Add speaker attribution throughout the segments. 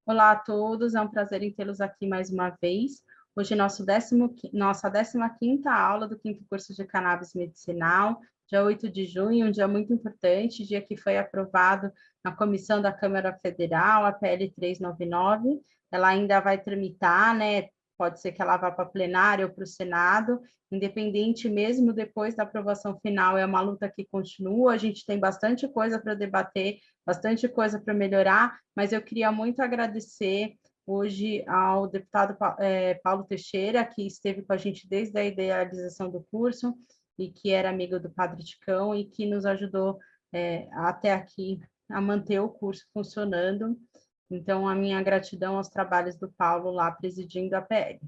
Speaker 1: Olá a todos, é um prazer em tê-los aqui mais uma vez. Hoje é nossa 15ª aula do 5º curso de Cannabis Medicinal, dia 8 de junho, um dia muito importante, dia que foi aprovado na comissão da Câmara Federal, a PL 399. Ela ainda vai tramitar, né? Pode ser que ela vá para plenário ou para o Senado, independente mesmo depois da aprovação final, é uma luta que continua, a gente tem bastante coisa para debater, bastante coisa para melhorar, mas eu queria muito agradecer hoje ao deputado Paulo Teixeira, que esteve com a gente desde a idealização do curso e que era amigo do Padre Ticão e que nos ajudou até aqui a manter o curso funcionando. Então, a minha gratidão aos trabalhos do Paulo lá presidindo a PL.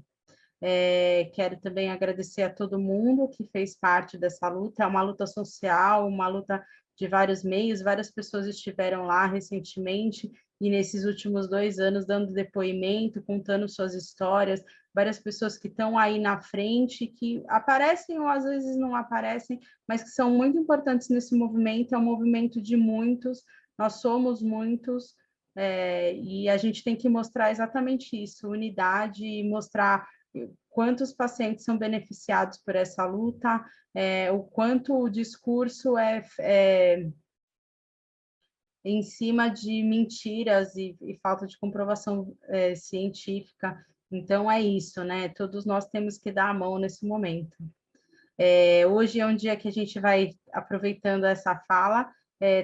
Speaker 1: Quero também agradecer a todo mundo que fez parte dessa luta, é uma luta social, uma luta de vários meios, várias pessoas estiveram lá recentemente e nesses últimos 2 anos dando depoimento, contando suas histórias, várias pessoas que estão aí na frente, que aparecem ou às vezes não aparecem, mas que são muito importantes nesse movimento, é um movimento de muitos, nós somos muitos, e a gente tem que mostrar exatamente isso, unidade, e mostrar quantos pacientes são beneficiados por essa luta, o quanto o discurso é em cima de mentiras e falta de comprovação científica. Então, é isso, né? Todos nós temos que dar a mão nesse momento. Hoje é um dia que a gente vai, aproveitando essa fala,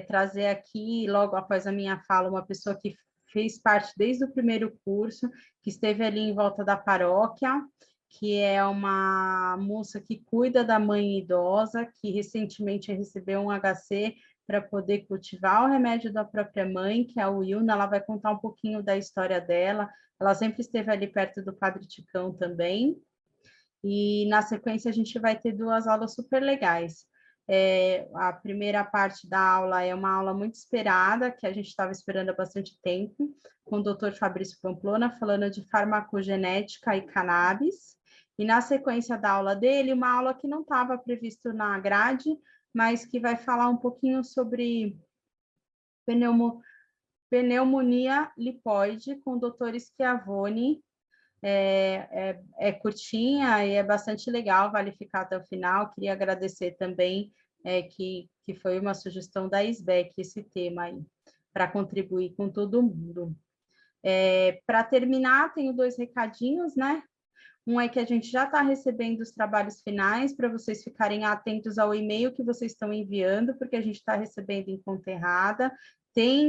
Speaker 1: trazer aqui, logo após a minha fala, uma pessoa que fez parte desde o primeiro curso, que esteve ali em volta da paróquia, que é uma moça que cuida da mãe idosa, que recentemente recebeu um HC para poder cultivar o remédio da própria mãe, que é a Wilna. Ela vai contar um pouquinho da história dela. Ela sempre esteve ali perto do Padre Ticão também. E, na sequência, a gente vai ter 2 aulas super legais. A primeira parte da aula é uma aula muito esperada, que a gente estava esperando há bastante tempo, com o Dr. Fabrício Pamplona, falando de farmacogenética e cannabis. E, na sequência da aula dele, uma aula que não estava previsto na grade, mas que vai falar um pouquinho sobre pneumonia lipoide, com o Dr. Schiavone. É curtinha e é bastante legal, vale ficar até o final. Queria agradecer também que foi uma sugestão da SBEC esse tema aí, para contribuir com todo mundo. Para terminar, tenho 2 recadinhos, né? Um é que a gente já está recebendo os trabalhos finais, para vocês ficarem atentos ao e-mail que vocês estão enviando, porque a gente está recebendo em conta errada.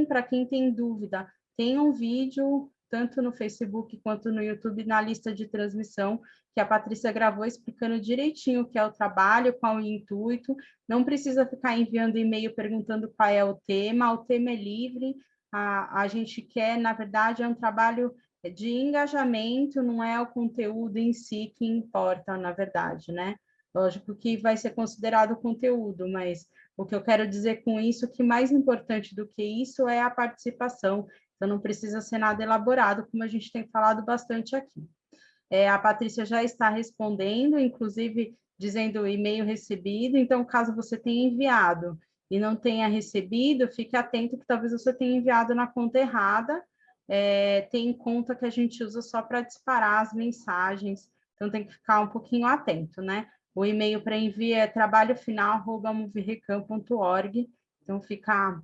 Speaker 1: Para quem tem dúvida, tem um vídeo, tanto no Facebook quanto no YouTube, na lista de transmissão, que a Patrícia gravou explicando direitinho o que é o trabalho, qual o intuito. Não precisa ficar enviando e-mail perguntando qual é o tema é livre. A gente quer, na verdade, é um trabalho de engajamento, não é o conteúdo em si que importa, na verdade, né? Lógico que vai ser considerado conteúdo, mas o que eu quero dizer com isso, que mais importante do que isso é a participação, então não precisa ser nada elaborado, como a gente tem falado bastante aqui. A Patrícia já está respondendo, inclusive dizendo o e-mail recebido, então caso você tenha enviado e não tenha recebido, fique atento que talvez você tenha enviado na conta errada, tem conta que a gente usa só para disparar as mensagens, então tem que ficar um pouquinho atento, né? O e-mail para envio é trabalhofinal@moverecam.org, então fica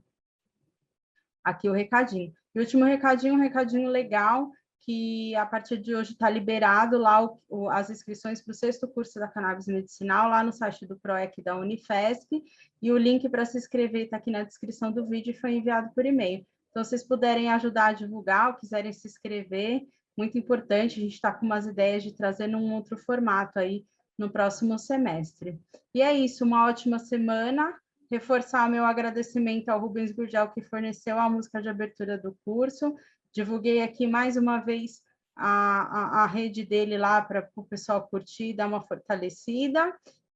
Speaker 1: aqui o recadinho. E o último recadinho, um recadinho legal, que a partir de hoje está liberado lá as inscrições para o 6º curso da Cannabis Medicinal, lá no site do PROEC da Unifesp, e o link para se inscrever está aqui na descrição do vídeo e foi enviado por e-mail. Então, se vocês puderem ajudar a divulgar ou quiserem se inscrever, muito importante, a gente está com umas ideias de trazer num outro formato aí no próximo semestre. E é isso, uma ótima semana, Reforçar o meu agradecimento ao Rubens Gurgel, que forneceu a música de abertura do curso. Divulguei aqui mais uma vez a rede dele lá para o pessoal curtir, dar uma fortalecida.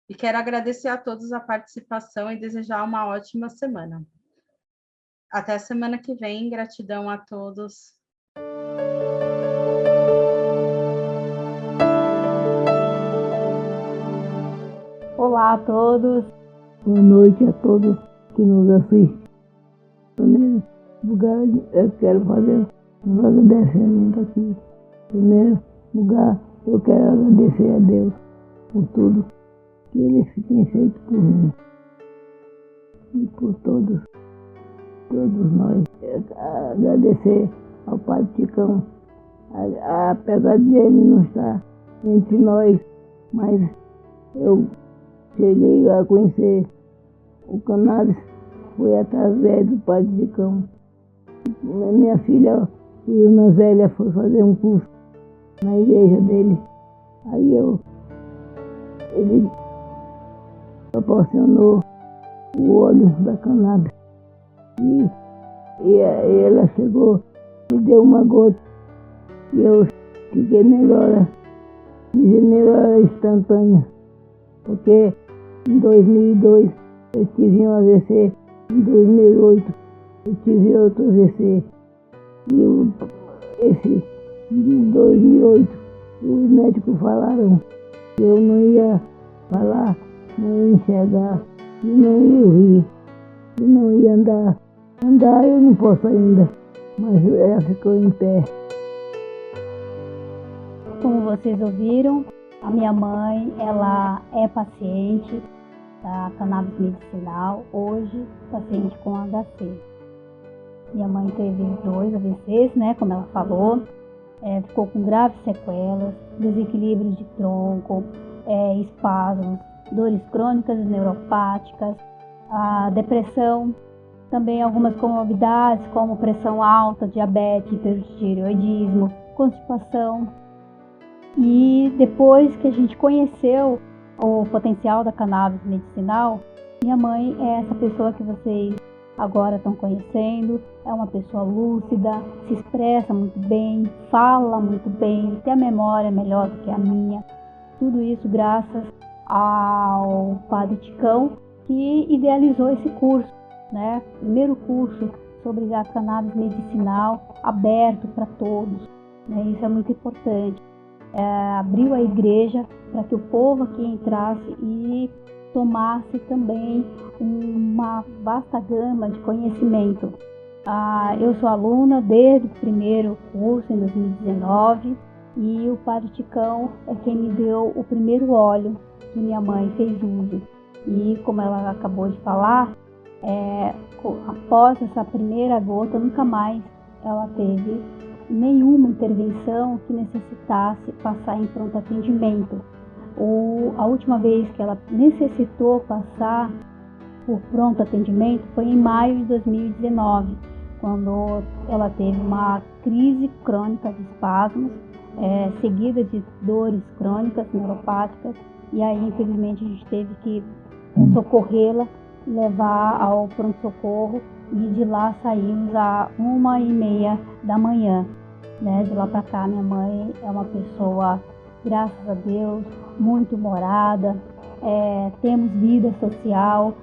Speaker 1: E quero agradecer a todos a participação e desejar uma ótima semana. Até a semana que vem. Gratidão a todos.
Speaker 2: Olá a todos.
Speaker 3: Boa noite a todos que nos assistem. Em primeiro lugar, eu quero fazer um agradecimento aqui. Em primeiro lugar, eu quero agradecer a Deus por tudo que Ele tem feito por mim e por todos nós. Agradecer ao Padre Ticão, apesar de ele não estar entre nós, mas eu cheguei a conhecer o cannabis, foi através do Padre Ticão. Minha filha, Wilma Zélia, foi fazer um curso na igreja dele. Aí ele proporcionou o óleo da cannabis. E ela chegou, me deu uma gota e eu fiquei melhor instantânea. Porque em 2002 eu tive um AVC, em 2008 eu tive outro AVC. E esse de 2008 os médicos falaram que eu não ia falar, não ia enxergar, e não ia ouvir, e não ia andar. Andar eu não posso ainda, mas ela ficou em pé.
Speaker 2: Como vocês ouviram, a minha mãe, ela é paciente da cannabis medicinal, hoje paciente com HC. Minha mãe teve 2 AVCs, né, como ela falou, ficou com graves sequelas, desequilíbrios de tronco, espasmos, dores crônicas e neuropáticas, a depressão, também algumas comorbidades como pressão alta, diabetes, hipertireoidismo, constipação. E depois que a gente conheceu o potencial da cannabis medicinal, minha mãe é essa pessoa que vocês agora estão conhecendo, é uma pessoa lúcida, se expressa muito bem, fala muito bem, tem a memória melhor do que a minha. Tudo isso graças ao Padre Ticão, que idealizou esse curso, né? Primeiro curso sobre a cannabis medicinal aberto para todos, né? Isso é muito importante. Abriu a igreja para que o povo aqui entrasse e tomasse também uma vasta gama de conhecimento. Eu sou aluna desde o primeiro curso, em 2019, e o Padre Ticão é quem me deu o primeiro óleo que minha mãe fez uso. E como ela acabou de falar, após essa primeira gota, nunca mais ela teve nenhuma intervenção que necessitasse passar em pronto atendimento. A última vez que ela necessitou passar por pronto atendimento foi em maio de 2019, quando ela teve uma crise crônica de espasmos, seguida de dores crônicas neuropáticas, e aí infelizmente a gente teve que socorrê-la, levar ao pronto-socorro, e de lá saímos às 1h30 da manhã. Né? De lá para cá, minha mãe é uma pessoa, graças a Deus, muito humorada, temos vida social,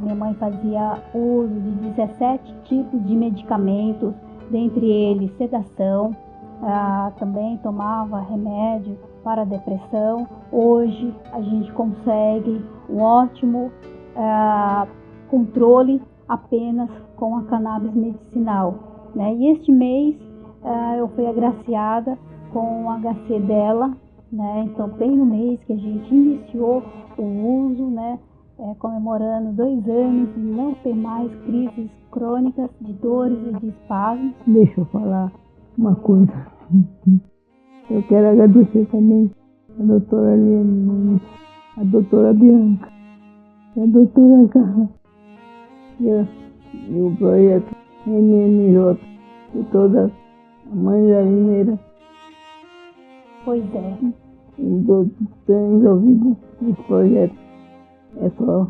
Speaker 2: minha mãe fazia uso de 17 tipos de medicamentos, dentre eles sedação, também tomava remédio para depressão. Hoje a gente consegue um ótimo controle apenas com a cannabis medicinal, né? E este mês eu fui agraciada com o HC dela, né? Então bem no mês que a gente iniciou o uso, né? Comemorando 2 anos de não ter mais crises crônicas de dores e de espasmos.
Speaker 3: Deixa eu falar uma coisa. Eu quero agradecer também a doutora Eliane, a doutora Bianca, a doutora Carla e o projeto MMJ e toda a mãe jarineira.
Speaker 2: Pois é.
Speaker 3: Tem envolvido nesse projeto. É só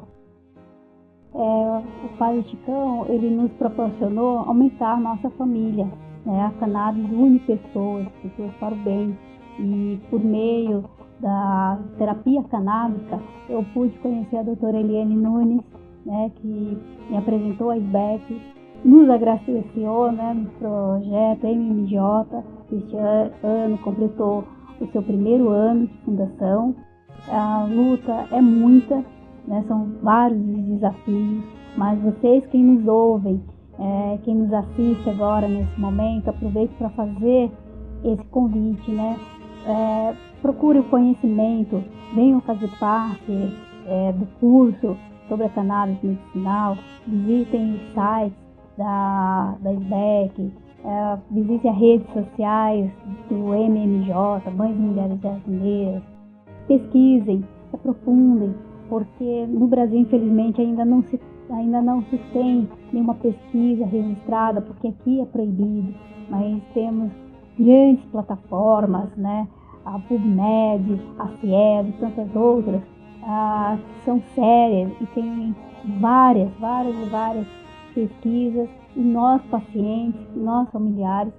Speaker 2: o Padre Chicão, ele nos proporcionou aumentar a nossa família, né? A cannabis une pessoas para o bem. E por meio da terapia canábica, eu pude conhecer a doutora Eliane Nunes, né, que me apresentou a SBEC, nos agraciou, né, no projeto MMJ, que este ano completou o seu primeiro ano de fundação. A luta é muita, né, são vários os desafios, mas vocês quem nos ouvem, quem nos assiste agora nesse momento, aproveite para fazer esse convite, né? Procure o conhecimento, venham fazer parte do curso sobre a cannabis medicinal, visitem os sites da SBEC, visitem as redes sociais do MMJ, Mães e Mulheres Brasileiras, pesquisem, se aprofundem, porque no Brasil, infelizmente, ainda não se tem nenhuma pesquisa registrada, porque aqui é proibido, mas temos grandes plataformas, né? A PubMed, a Cielo, tantas outras, que são sérias e tem várias pesquisas, e nós pacientes, nós familiares,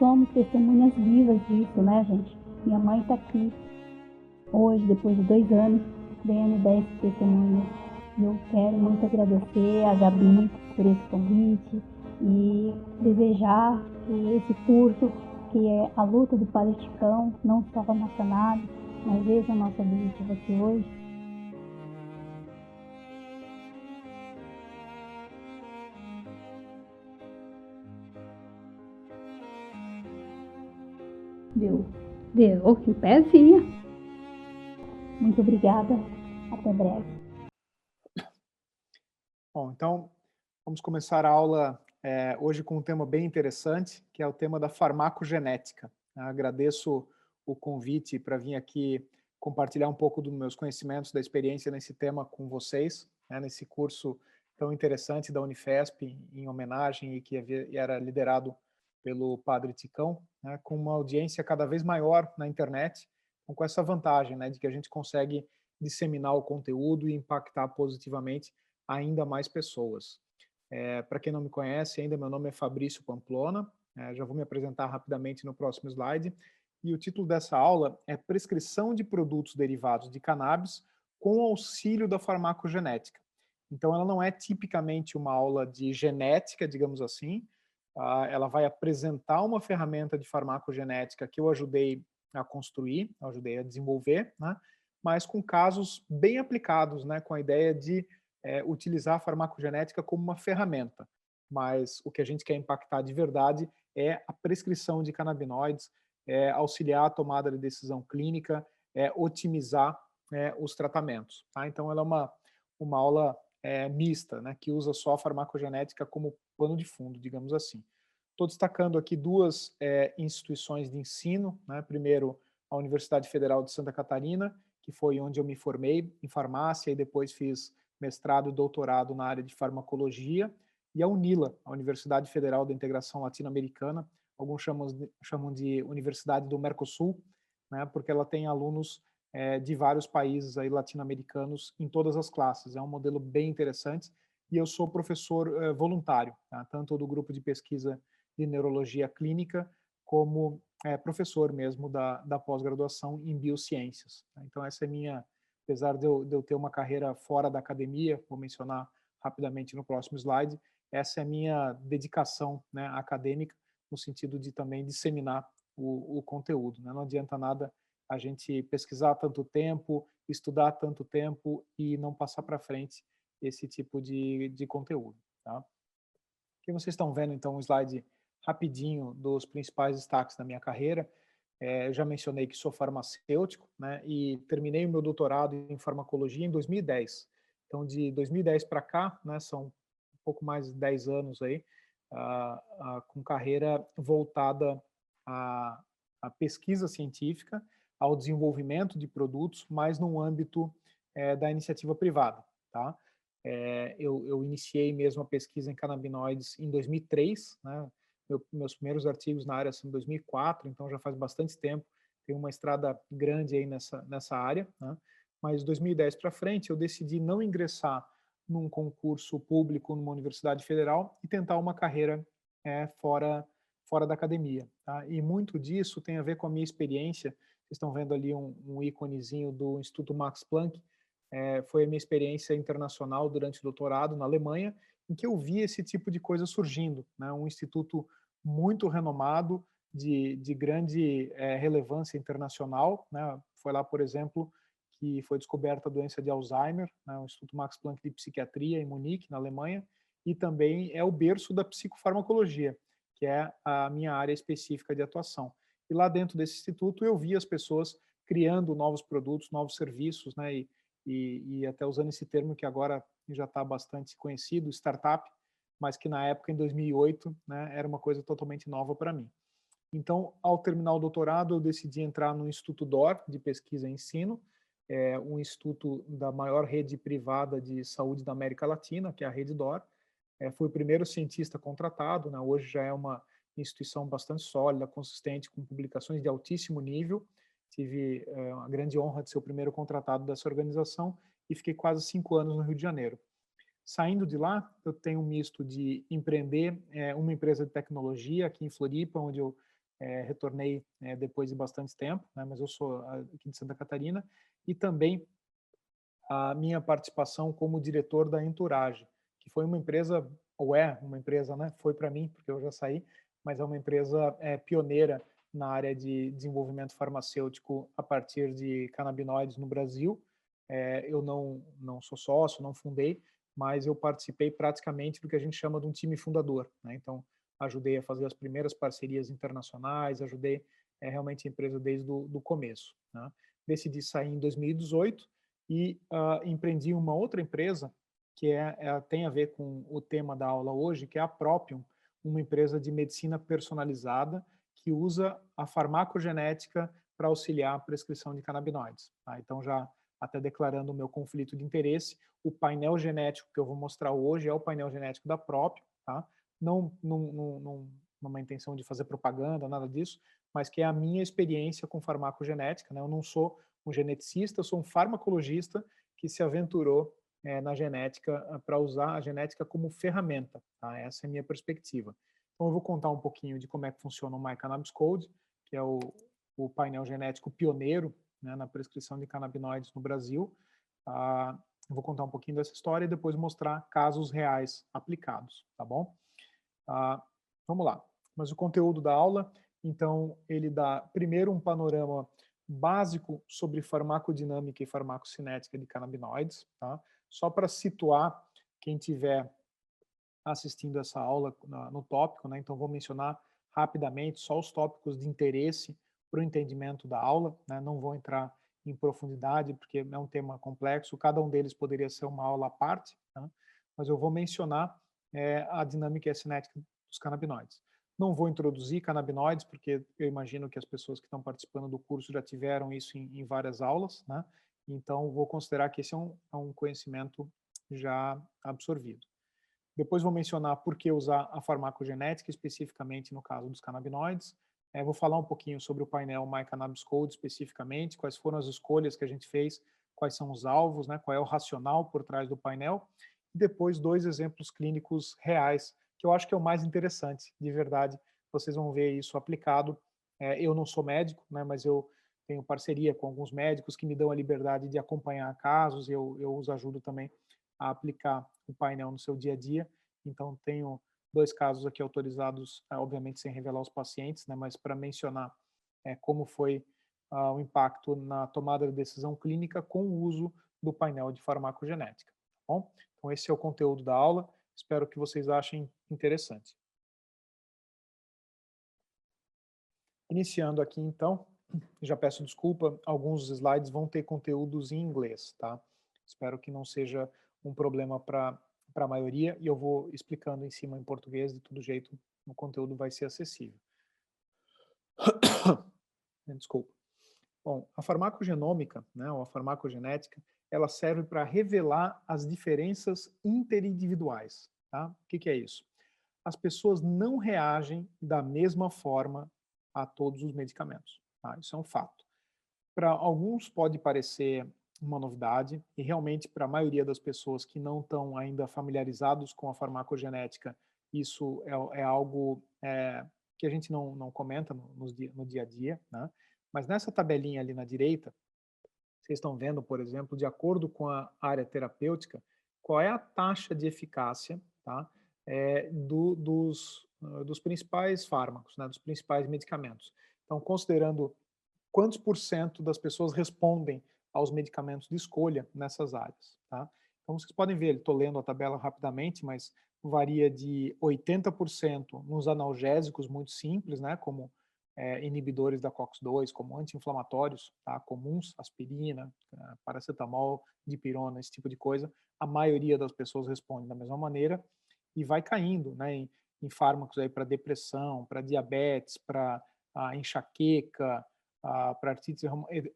Speaker 2: somos testemunhas vivas disso, né, gente? Minha mãe está aqui hoje, depois de 2 anos, vendo 10 testemunhas. E eu quero muito agradecer a Gabi por esse convite e desejar que esse curso, que é a luta do Padre Chicão, não só na cannabis, mas esse é o nosso objetivo aqui hoje. Deu, em pezinha. Muito obrigada, até breve.
Speaker 4: Bom, então vamos começar a aula hoje com um tema bem interessante, que é o tema da farmacogenética. Eu agradeço o convite para vir aqui compartilhar um pouco dos meus conhecimentos, da experiência nesse tema com vocês, né, nesse curso tão interessante da Unifesp, em homenagem, e que era liderado pelo Padre Ticão, né, com uma audiência cada vez maior na internet, com essa vantagem, né, de que a gente consegue disseminar o conteúdo e impactar positivamente ainda mais pessoas. Para quem não me conhece ainda, meu nome é Fabrício Pamplona, já vou me apresentar rapidamente no próximo slide, e o título dessa aula é Prescrição de produtos derivados de cannabis com auxílio da farmacogenética. Então ela não é tipicamente uma aula de genética, digamos assim, ela vai apresentar uma ferramenta de farmacogenética que eu ajudei a construir, ajudei a desenvolver, né, mas com casos bem aplicados, né, com a ideia de utilizar a farmacogenética como uma ferramenta, mas o que a gente quer impactar de verdade é a prescrição de canabinoides, auxiliar a tomada de decisão clínica, otimizar os tratamentos. Tá? Então, ela é uma aula mista, né, que usa só a farmacogenética como pano de fundo, digamos assim. Estou destacando aqui 2 instituições de ensino, né? Primeiro, a Universidade Federal de Santa Catarina, que foi onde eu me formei em farmácia e depois fiz mestrado e doutorado na área de farmacologia, e a UNILA, a Universidade Federal da Integração Latino-Americana, alguns chamam de Universidade do Mercosul, né, porque ela tem alunos de vários países aí latino-americanos em todas as classes. É um modelo bem interessante, e eu sou professor voluntário, tá, tanto do grupo de pesquisa de neurologia clínica, como professor mesmo da pós-graduação em biociências. Tá? Então essa é minha, apesar de eu ter uma carreira fora da academia, vou mencionar rapidamente no próximo slide, essa é a minha dedicação, né, acadêmica, no sentido de também disseminar o conteúdo. Né? Não adianta nada a gente pesquisar tanto tempo, estudar tanto tempo e não passar para frente esse tipo de conteúdo. Tá? Aqui vocês estão vendo, então, um slide rapidinho dos principais destaques da minha carreira. Eu já mencionei que sou farmacêutico, né, e terminei o meu doutorado em farmacologia em 2010. Então, de 2010 para cá, né, são um pouco mais de 10 anos aí, com carreira voltada à pesquisa científica, ao desenvolvimento de produtos, mas no âmbito da iniciativa privada. Tá? Eu iniciei mesmo a pesquisa em canabinoides em 2003, né? Meus primeiros artigos na área são de 2004, então já faz bastante tempo, tem uma estrada grande aí nessa área, né? Mas de 2010 para frente eu decidi não ingressar num concurso público numa universidade federal e tentar uma carreira fora da academia. Tá? E muito disso tem a ver com a minha experiência. Vocês estão vendo ali um íconezinho do Instituto Max Planck. Foi a minha experiência internacional durante o doutorado na Alemanha, em que eu vi esse tipo de coisa surgindo, né? Um instituto muito renomado, de grande relevância internacional, né? Foi lá, por exemplo, que foi descoberta a doença de Alzheimer, né? O Instituto Max Planck de Psiquiatria em Munique, na Alemanha, e também é o berço da psicofarmacologia, que é a minha área específica de atuação. E lá dentro desse instituto eu vi as pessoas criando novos produtos, novos serviços, né? E até usando esse termo que agora já está bastante conhecido, startup, mas que na época, em 2008, né, era uma coisa totalmente nova para mim. Então, ao terminar o doutorado, eu decidi entrar no Instituto DOR, de Pesquisa e Ensino, um instituto da maior rede privada de saúde da América Latina, que é a Rede DOR. Fui o primeiro cientista contratado, né, hoje já é uma instituição bastante sólida, consistente, com publicações de altíssimo nível. Tive a grande honra de ser o primeiro contratado dessa organização e fiquei quase 5 anos no Rio de Janeiro. Saindo de lá, eu tenho um misto de empreender uma empresa de tecnologia aqui em Floripa, onde eu retornei depois de bastante tempo, né, mas eu sou aqui de Santa Catarina, e também a minha participação como diretor da Entourage, que foi uma empresa, ou é uma empresa, né, foi para mim, porque eu já saí, mas é uma empresa pioneira na área de desenvolvimento farmacêutico a partir de canabinoides no Brasil. Eu não sou sócio, não fundei, mas eu participei praticamente do que a gente chama de um time fundador, né? Então, ajudei a fazer as primeiras parcerias internacionais, ajudei realmente a empresa desde o começo, né? Decidi sair em 2018 e empreendi uma outra empresa que tem a ver com o tema da aula hoje, que é a Propium, uma empresa de medicina personalizada que usa a farmacogenética para auxiliar a prescrição de canabinoides. Tá? Então, já até declarando o meu conflito de interesse, o painel genético que eu vou mostrar hoje é o painel genético da Propium, tá? Não numa intenção de fazer propaganda, nada disso, mas que é a minha experiência com farmacogenética, né? Eu não sou um geneticista, eu sou um farmacologista que se aventurou na genética para usar a genética como ferramenta, tá? Essa é a minha perspectiva. Então eu vou contar um pouquinho de como é que funciona o My Cannabis Code, que é o painel genético pioneiro, né, na prescrição de canabinoides no Brasil. Eu vou contar um pouquinho dessa história e depois mostrar casos reais aplicados, tá bom? Vamos lá. Mas o conteúdo da aula, então, ele dá primeiro um panorama básico sobre farmacodinâmica e farmacocinética de canabinoides, tá? Só para situar quem tiver assistindo essa aula no tópico, né? Então vou mencionar rapidamente só os tópicos de interesse para o entendimento da aula, né? Não vou entrar em profundidade porque é um tema complexo, cada um deles poderia ser uma aula à parte, tá? Mas eu vou mencionar a dinâmica e a cinética dos canabinoides. Não vou introduzir canabinoides porque eu imagino que as pessoas que estão participando do curso já tiveram isso em várias aulas, né? Então vou considerar que esse é um conhecimento já absorvido. Depois vou mencionar por que usar a farmacogenética, especificamente no caso dos canabinoides. Vou falar um pouquinho sobre o painel My Cannabis Code, especificamente, quais foram as escolhas que a gente fez, quais são os alvos, né, qual é o racional por trás do painel. E depois 2 exemplos clínicos reais, que eu acho que é o mais interessante, de verdade. Vocês vão ver isso aplicado. Eu não sou médico, né, mas eu tenho parceria com alguns médicos que me dão a liberdade de acompanhar casos, eu os ajudo também a aplicar o painel no seu dia a dia. Então, tenho 2 casos aqui autorizados, obviamente sem revelar os pacientes, né, mas para mencionar como foi o impacto na tomada de decisão clínica com o uso do painel de farmacogenética. Tá bom? Então, esse é o conteúdo da aula. Espero que vocês achem interessante. Iniciando aqui, então, já peço desculpa, alguns slides vão ter conteúdos em inglês, tá? Espero que não seja um problema para a maioria e eu vou explicando em cima em português, de todo jeito o conteúdo vai ser acessível. Desculpa. Bom, a farmacogenômica, né, ou a farmacogenética, ela serve para revelar as diferenças interindividuais, tá? O que é isso? As pessoas não reagem da mesma forma a todos os medicamentos, tá? Isso é um fato. Para alguns pode parecer uma novidade e realmente para a maioria das pessoas que não estão ainda familiarizados com a farmacogenética, isso é algo que a gente não comenta no dia a dia, né? Mas nessa tabelinha ali na direita, vocês estão vendo, por exemplo, de acordo com a área terapêutica, qual é a taxa de eficácia, tá? Dos principais fármacos, né? Dos principais medicamentos. Então, considerando quantos por cento das pessoas respondem aos medicamentos de escolha nessas áreas, tá? Então, vocês podem ver, estou lendo a tabela rapidamente, mas varia de 80% nos analgésicos muito simples, né, como inibidores da COX-2, como anti-inflamatórios, tá, comuns, aspirina, paracetamol, dipirona, esse tipo de coisa. A maioria das pessoas responde da mesma maneira e vai caindo, né, em fármacos aí para depressão, para diabetes, para enxaqueca, para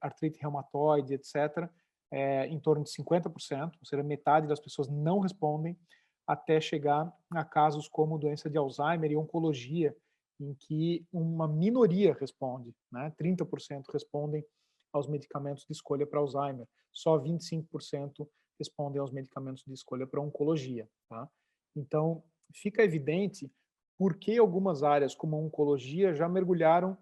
Speaker 4: artrite reumatoide, etc., em torno de 50%, ou seja, metade das pessoas não respondem, até chegar a casos como doença de Alzheimer e oncologia, em que uma minoria responde, né? 30% respondem aos medicamentos de escolha para Alzheimer, só 25% respondem aos medicamentos de escolha para oncologia, tá? Então, fica evidente por que algumas áreas como a oncologia já mergulharam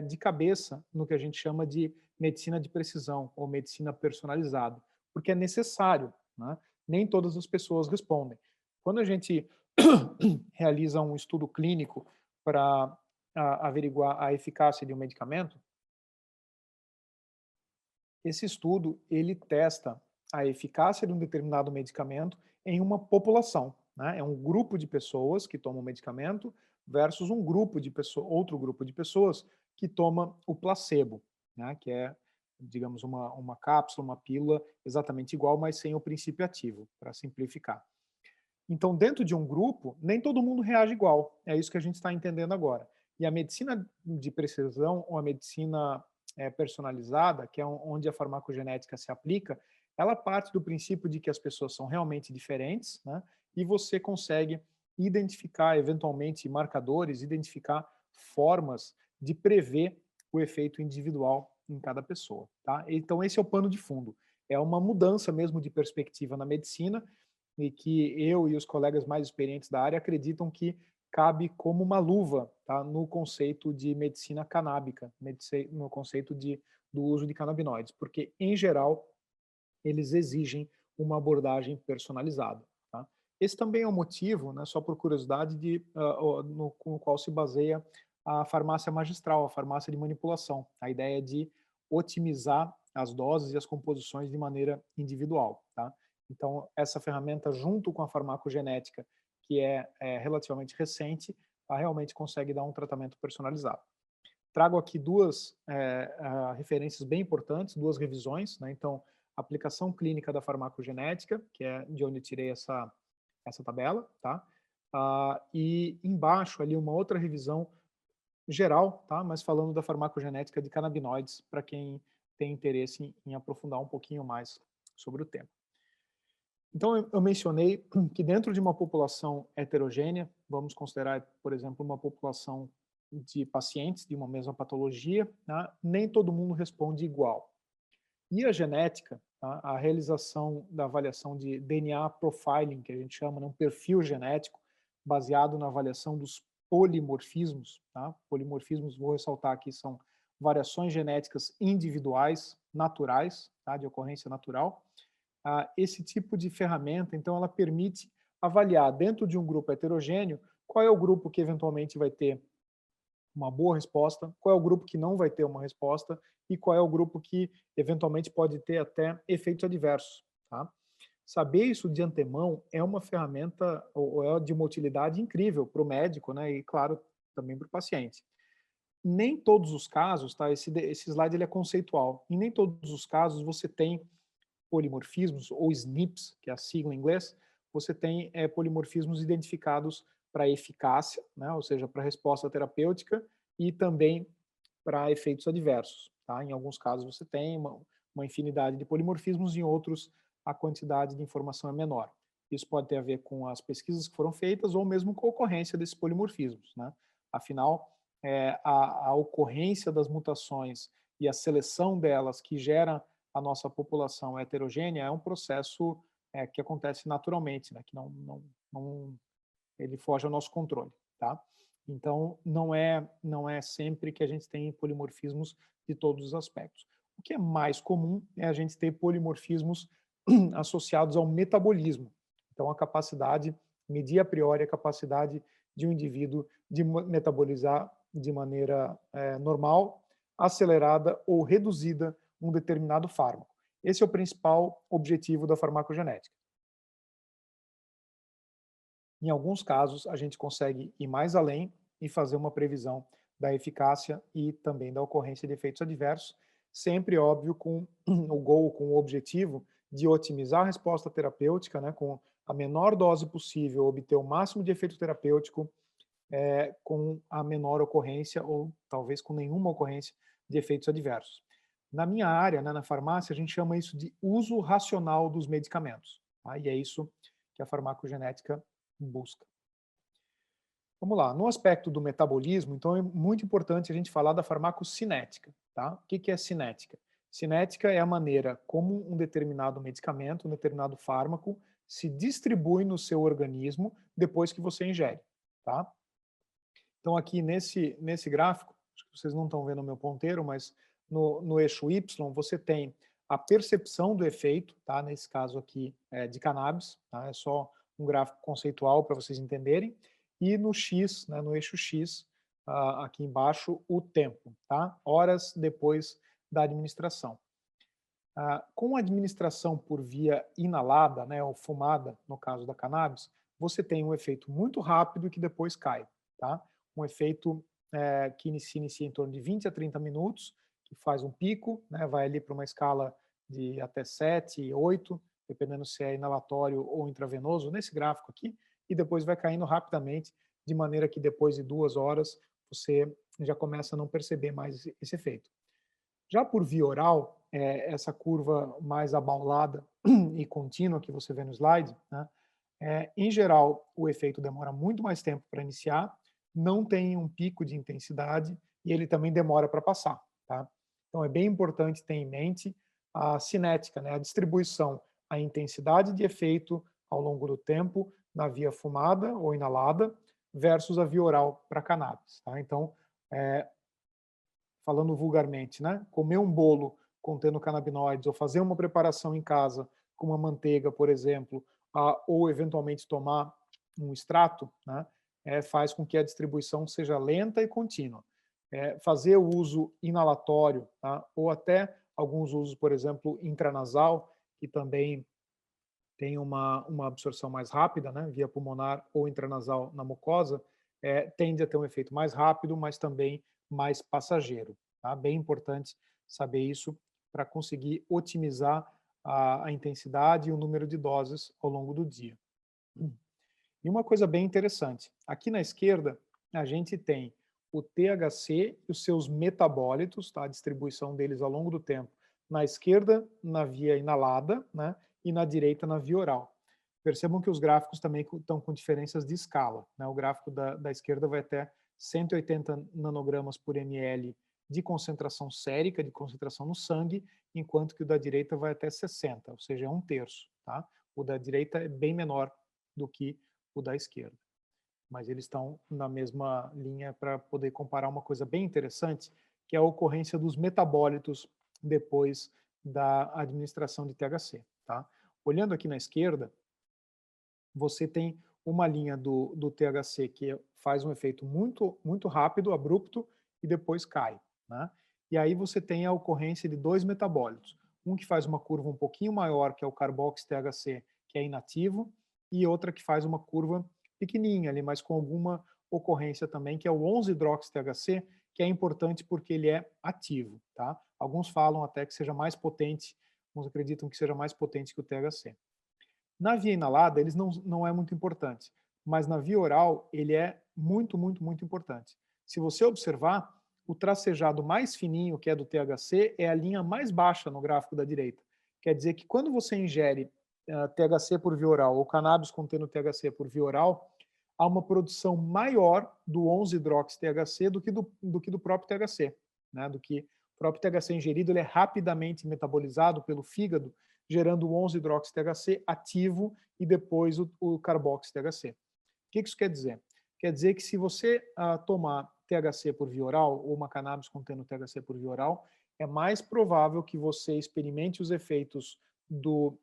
Speaker 4: de cabeça no que a gente chama de medicina de precisão ou medicina personalizada, porque é necessário, né? Nem todas as pessoas respondem. Quando a gente realiza um estudo clínico para averiguar a eficácia de um medicamento, esse estudo ele testa a eficácia de um determinado medicamento em uma população, né? É um grupo de pessoas que tomam o medicamento versus um grupo de pessoas, outro grupo de pessoas que toma o placebo, né? Que é, digamos, uma cápsula, uma pílula exatamente igual, mas sem o princípio ativo, para simplificar. Então, dentro de um grupo, nem todo mundo reage igual. É isso que a gente está entendendo agora. E a medicina de precisão, ou a medicina personalizada, que é onde a farmacogenética se aplica, ela parte do princípio de que as pessoas são realmente diferentes, né? E você consegue identificar, eventualmente, marcadores, identificar formas de prever o efeito individual em cada pessoa, tá? Então, esse é o pano de fundo. É uma mudança mesmo de perspectiva na medicina, e que eu e os colegas mais experientes da área acreditam que cabe como uma luva, tá, no conceito de medicina canábica, no conceito do uso de canabinoides, porque, em geral, eles exigem uma abordagem personalizada. Tá? Esse também é um motivo, né, só por curiosidade, no qual se baseia a farmácia magistral, a farmácia de manipulação, a ideia de otimizar as doses e as composições de maneira individual. Tá? Então, essa ferramenta, junto com a farmacogenética, que é relativamente recente, ela realmente consegue dar um tratamento personalizado. Trago aqui duas referências bem importantes, duas revisões, né? Então, a aplicação clínica da farmacogenética, que é de onde eu tirei essa tabela, tá? E embaixo ali uma outra revisão geral, tá? Mas falando da farmacogenética de canabinoides, para quem tem interesse em aprofundar um pouquinho mais sobre o tema. Então, eu mencionei que dentro de uma população heterogênea, vamos considerar, por exemplo, uma população de pacientes de uma mesma patologia, né, nem todo mundo responde igual. E a genética, tá, a realização da avaliação de DNA profiling, que a gente chama, né, um perfil genético, baseado na avaliação dos polimorfismos. Tá? Polimorfismos, vou ressaltar aqui, são variações genéticas individuais, naturais, tá, de ocorrência natural. Esse tipo de ferramenta, então, ela permite avaliar dentro de um grupo heterogêneo qual é o grupo que eventualmente vai ter uma boa resposta, qual é o grupo que não vai ter uma resposta e qual é o grupo que eventualmente pode ter até efeitos adversos. Tá? Saber isso de antemão é uma ferramenta ou é de uma utilidade incrível para o médico, né? E, claro, também para o paciente. Nem todos os casos, tá? Esse slide ele é conceitual, em nem todos os casos você tem polimorfismos, ou SNPs, que é a sigla em inglês, você tem polimorfismos identificados para eficácia, né, ou seja, para resposta terapêutica e também para efeitos adversos. Tá? Em alguns casos você tem uma infinidade de polimorfismos, em outros a quantidade de informação é menor. Isso pode ter a ver com as pesquisas que foram feitas ou mesmo com a ocorrência desses polimorfismos. Né? Afinal, a ocorrência das mutações e a seleção delas que gera a nossa população heterogênea, é um processo que acontece naturalmente, né? Que ele foge ao nosso controle, tá? Então, não é sempre que a gente tem polimorfismos de todos os aspectos. O que é mais comum é a gente ter polimorfismos associados ao metabolismo. Então, a capacidade, medir a priori a capacidade de um indivíduo de metabolizar de maneira normal, acelerada ou reduzida um determinado fármaco. Esse é o principal objetivo da farmacogenética. Em alguns casos, a gente consegue ir mais além e fazer uma previsão da eficácia e também da ocorrência de efeitos adversos, sempre, óbvio, com o goal, com o objetivo de otimizar a resposta terapêutica, né, com a menor dose possível, obter o máximo de efeito terapêutico com a menor ocorrência ou talvez com nenhuma ocorrência de efeitos adversos. Na minha área, né, na farmácia, a gente chama isso de uso racional dos medicamentos, tá? E é isso que a farmacogenética busca. Vamos lá, no aspecto do metabolismo, então é muito importante a gente falar da farmacocinética, tá? O que é cinética? Cinética é a maneira como um determinado medicamento, um determinado fármaco, se distribui no seu organismo depois que você ingere, tá? Então aqui nesse gráfico, acho que vocês não estão vendo o meu ponteiro, mas no eixo Y você tem a percepção do efeito, tá? Nesse caso aqui de cannabis, tá? É só um gráfico conceitual para vocês entenderem. E no X, né, no eixo X, aqui embaixo, o tempo, tá? Horas depois da administração. Com a administração por via inalada, né, ou fumada, no caso da cannabis, você tem um efeito muito rápido que depois cai, tá? Um efeito que se inicia em torno de 20 a 30 minutos, que faz um pico, né, vai ali para uma escala de até 7, 8, dependendo se é inalatório ou intravenoso, nesse gráfico aqui, e depois vai caindo rapidamente, de maneira que depois de 2 horas você já começa a não perceber mais esse efeito. Já por via oral, essa curva mais abaulada e contínua que você vê no slide, né, em geral, o efeito demora muito mais tempo para iniciar, não tem um pico de intensidade e ele também demora para passar, tá? Então é bem importante ter em mente a cinética, né, a distribuição, a intensidade de efeito ao longo do tempo na via fumada ou inalada versus a via oral para cannabis, tá? Então, falando vulgarmente, né, comer um bolo contendo canabinoides ou fazer uma preparação em casa com uma manteiga, por exemplo, ou eventualmente tomar um extrato, né, faz com que a distribuição seja lenta e contínua. Fazer o uso inalatório, tá, ou até alguns usos, por exemplo, intranasal, que também tem uma absorção mais rápida, né, via pulmonar ou intranasal na mucosa, tende a ter um efeito mais rápido, mas também mais passageiro. Tá? Bem importante saber isso para conseguir otimizar a intensidade e o número de doses ao longo do dia. E uma coisa bem interessante, aqui na esquerda a gente tem o THC e os seus metabólitos, tá? A distribuição deles ao longo do tempo. Na esquerda, na via inalada, né? E na direita, na via oral. Percebam que os gráficos também estão com diferenças de escala, né? O gráfico da esquerda vai até 180 nanogramas por ml de concentração sérica, de concentração no sangue, enquanto que o da direita vai até 60, ou seja, é 1/3. Tá? O da direita é bem menor do que o da esquerda. Mas eles estão na mesma linha para poder comparar uma coisa bem interessante, que é a ocorrência dos metabólitos depois da administração de THC. Tá? Olhando aqui na esquerda, você tem uma linha do THC que faz um efeito muito, muito rápido, abrupto, e depois cai. Né? E aí você tem a ocorrência de 2 metabólitos. Um que faz uma curva um pouquinho maior, que é o carboxy-THC, que é inativo, e outra que faz uma curva pequenininha ali, mas com alguma ocorrência também, que é o 11-hidroxy-THC, que é importante porque ele é ativo. Tá? Alguns falam até que seja mais potente, alguns acreditam que seja mais potente que o THC. Na via inalada, eles não é muito importante, mas na via oral, ele é muito, muito, muito importante. Se você observar, o tracejado mais fininho, que é do THC, é a linha mais baixa no gráfico da direita. Quer dizer que quando você ingere THC por via oral ou cannabis contendo THC por via oral, há uma produção maior do 11-hidroxy-THC do que do próprio THC, né, do que O próprio THC ingerido ele é rapidamente metabolizado pelo fígado, gerando o 11-hidroxi-THC ativo e depois o carboxy-THC. O que isso quer dizer? Quer dizer que se você tomar THC por via oral, ou uma cannabis contendo THC por via oral, é mais provável que você experimente os efeitos do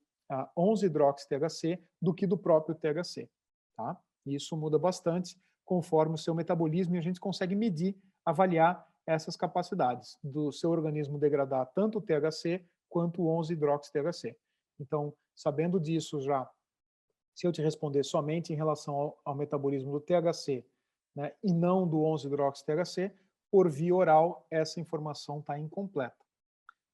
Speaker 4: 11-hidroxi-THC do que do próprio THC. Tá? Isso muda bastante conforme o seu metabolismo e a gente consegue medir, avaliar essas capacidades do seu organismo degradar tanto o THC quanto o 11-hidroxi-THC. Então, sabendo disso já, se eu te responder somente em relação ao metabolismo do THC, né, e não do 11-hidroxi-THC, por via oral, essa informação está incompleta.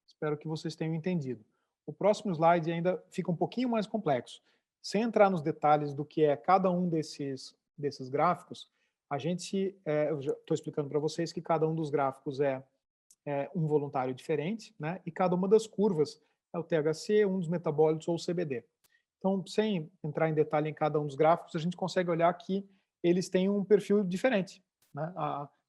Speaker 4: Espero que vocês tenham entendido. O próximo slide ainda fica um pouquinho mais complexo. Sem entrar nos detalhes do que é cada um desses gráficos, eu já estou explicando para vocês que cada um dos gráficos é um voluntário diferente, né? E cada uma das curvas é o THC, um dos metabólitos ou o CBD. Então, sem entrar em detalhe em cada um dos gráficos, a gente consegue olhar que eles têm um perfil diferente, né?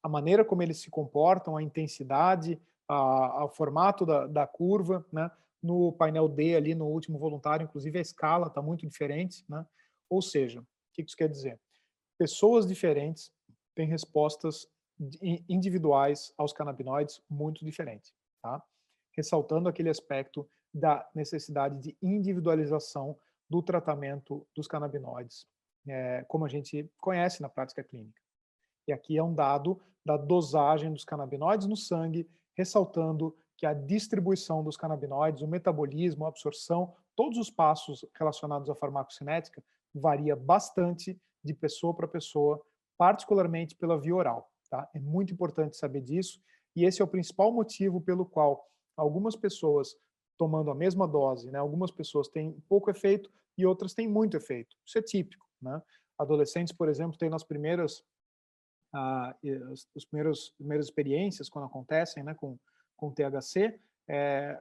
Speaker 4: A maneira como eles se comportam, a intensidade, o formato da curva, né? No painel D ali, no último voluntário, inclusive a escala está muito diferente, né? Ou seja, o que isso quer dizer? Pessoas diferentes têm respostas individuais aos canabinoides muito diferentes, tá? Ressaltando aquele aspecto da necessidade de individualização do tratamento dos canabinoides, como a gente conhece na prática clínica. E aqui é um dado da dosagem dos canabinoides no sangue, ressaltando que a distribuição dos canabinoides, o metabolismo, a absorção, todos os passos relacionados à farmacocinética varia bastante de pessoa para pessoa, particularmente pela via oral. Tá? É muito importante saber disso, e esse é o principal motivo pelo qual algumas pessoas tomando a mesma dose, né, algumas pessoas têm pouco efeito e outras têm muito efeito. Isso é típico. Né? Adolescentes, por exemplo, têm nas primeiras primeiras experiências, quando acontecem, né, com THC,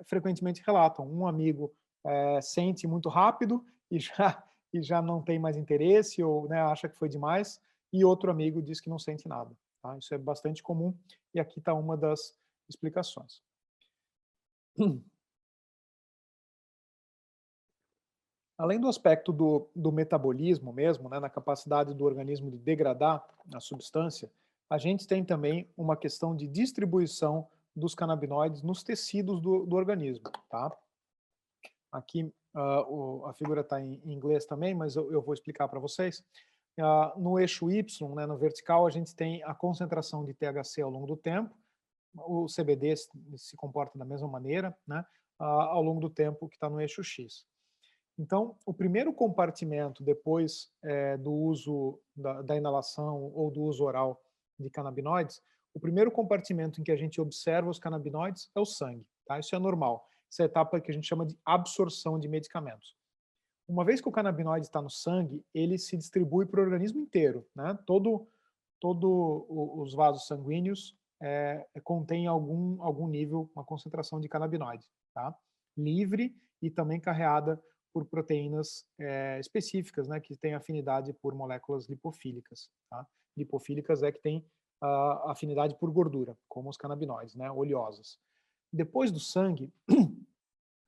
Speaker 4: frequentemente relatam. Um amigo sente muito rápido e já não tem mais interesse ou, né, acha que foi demais, e outro amigo diz que não sente nada. Tá? Isso é bastante comum e aqui está uma das explicações. Além do aspecto do metabolismo mesmo, né, na capacidade do organismo de degradar a substância, a gente tem também uma questão de distribuição dos canabinoides nos tecidos do organismo. Tá? Aqui a figura está em inglês também, mas eu vou explicar para vocês. No eixo Y, né, no vertical, a gente tem a concentração de THC ao longo do tempo, o CBD se comporta da mesma maneira, né, ao longo do tempo que está no eixo X. Então, o primeiro compartimento depois do uso da inalação ou do uso oral de canabinoides, o primeiro compartimento em que a gente observa os canabinoides é o sangue. Tá? Isso é normal. Essa é a etapa que a gente chama de absorção de medicamentos. Uma vez que o canabinoide está no sangue, ele se distribui para o organismo inteiro. Né? Todos os vasos sanguíneos contêm algum nível, uma concentração de canabinoide. Tá? Livre e também carreada por proteínas específicas, né, que têm afinidade por moléculas lipofílicas. Tá? Lipofílicas é que tem afinidade por gordura, como os canabinoides, né, oleosas. Depois do sangue,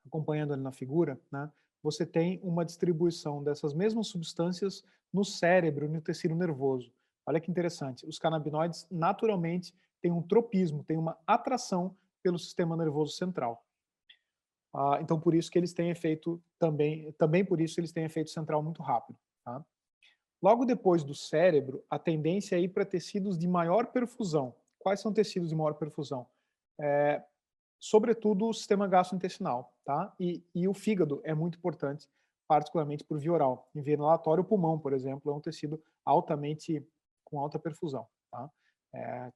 Speaker 4: acompanhando ali na figura, né, você tem uma distribuição dessas mesmas substâncias no cérebro, no tecido nervoso. Olha que interessante, os canabinoides naturalmente têm um tropismo, têm uma atração pelo sistema nervoso central. Então, por isso que eles têm efeito também por isso eles têm efeito central muito rápido. Tá? Logo depois do cérebro, a tendência é ir para tecidos de maior perfusão. Quais são tecidos de maior perfusão? Sobretudo o sistema gastrointestinal, tá? E o fígado é muito importante, particularmente por via oral. Em via inalatória, o pulmão, por exemplo, é um tecido com alta perfusão, tá?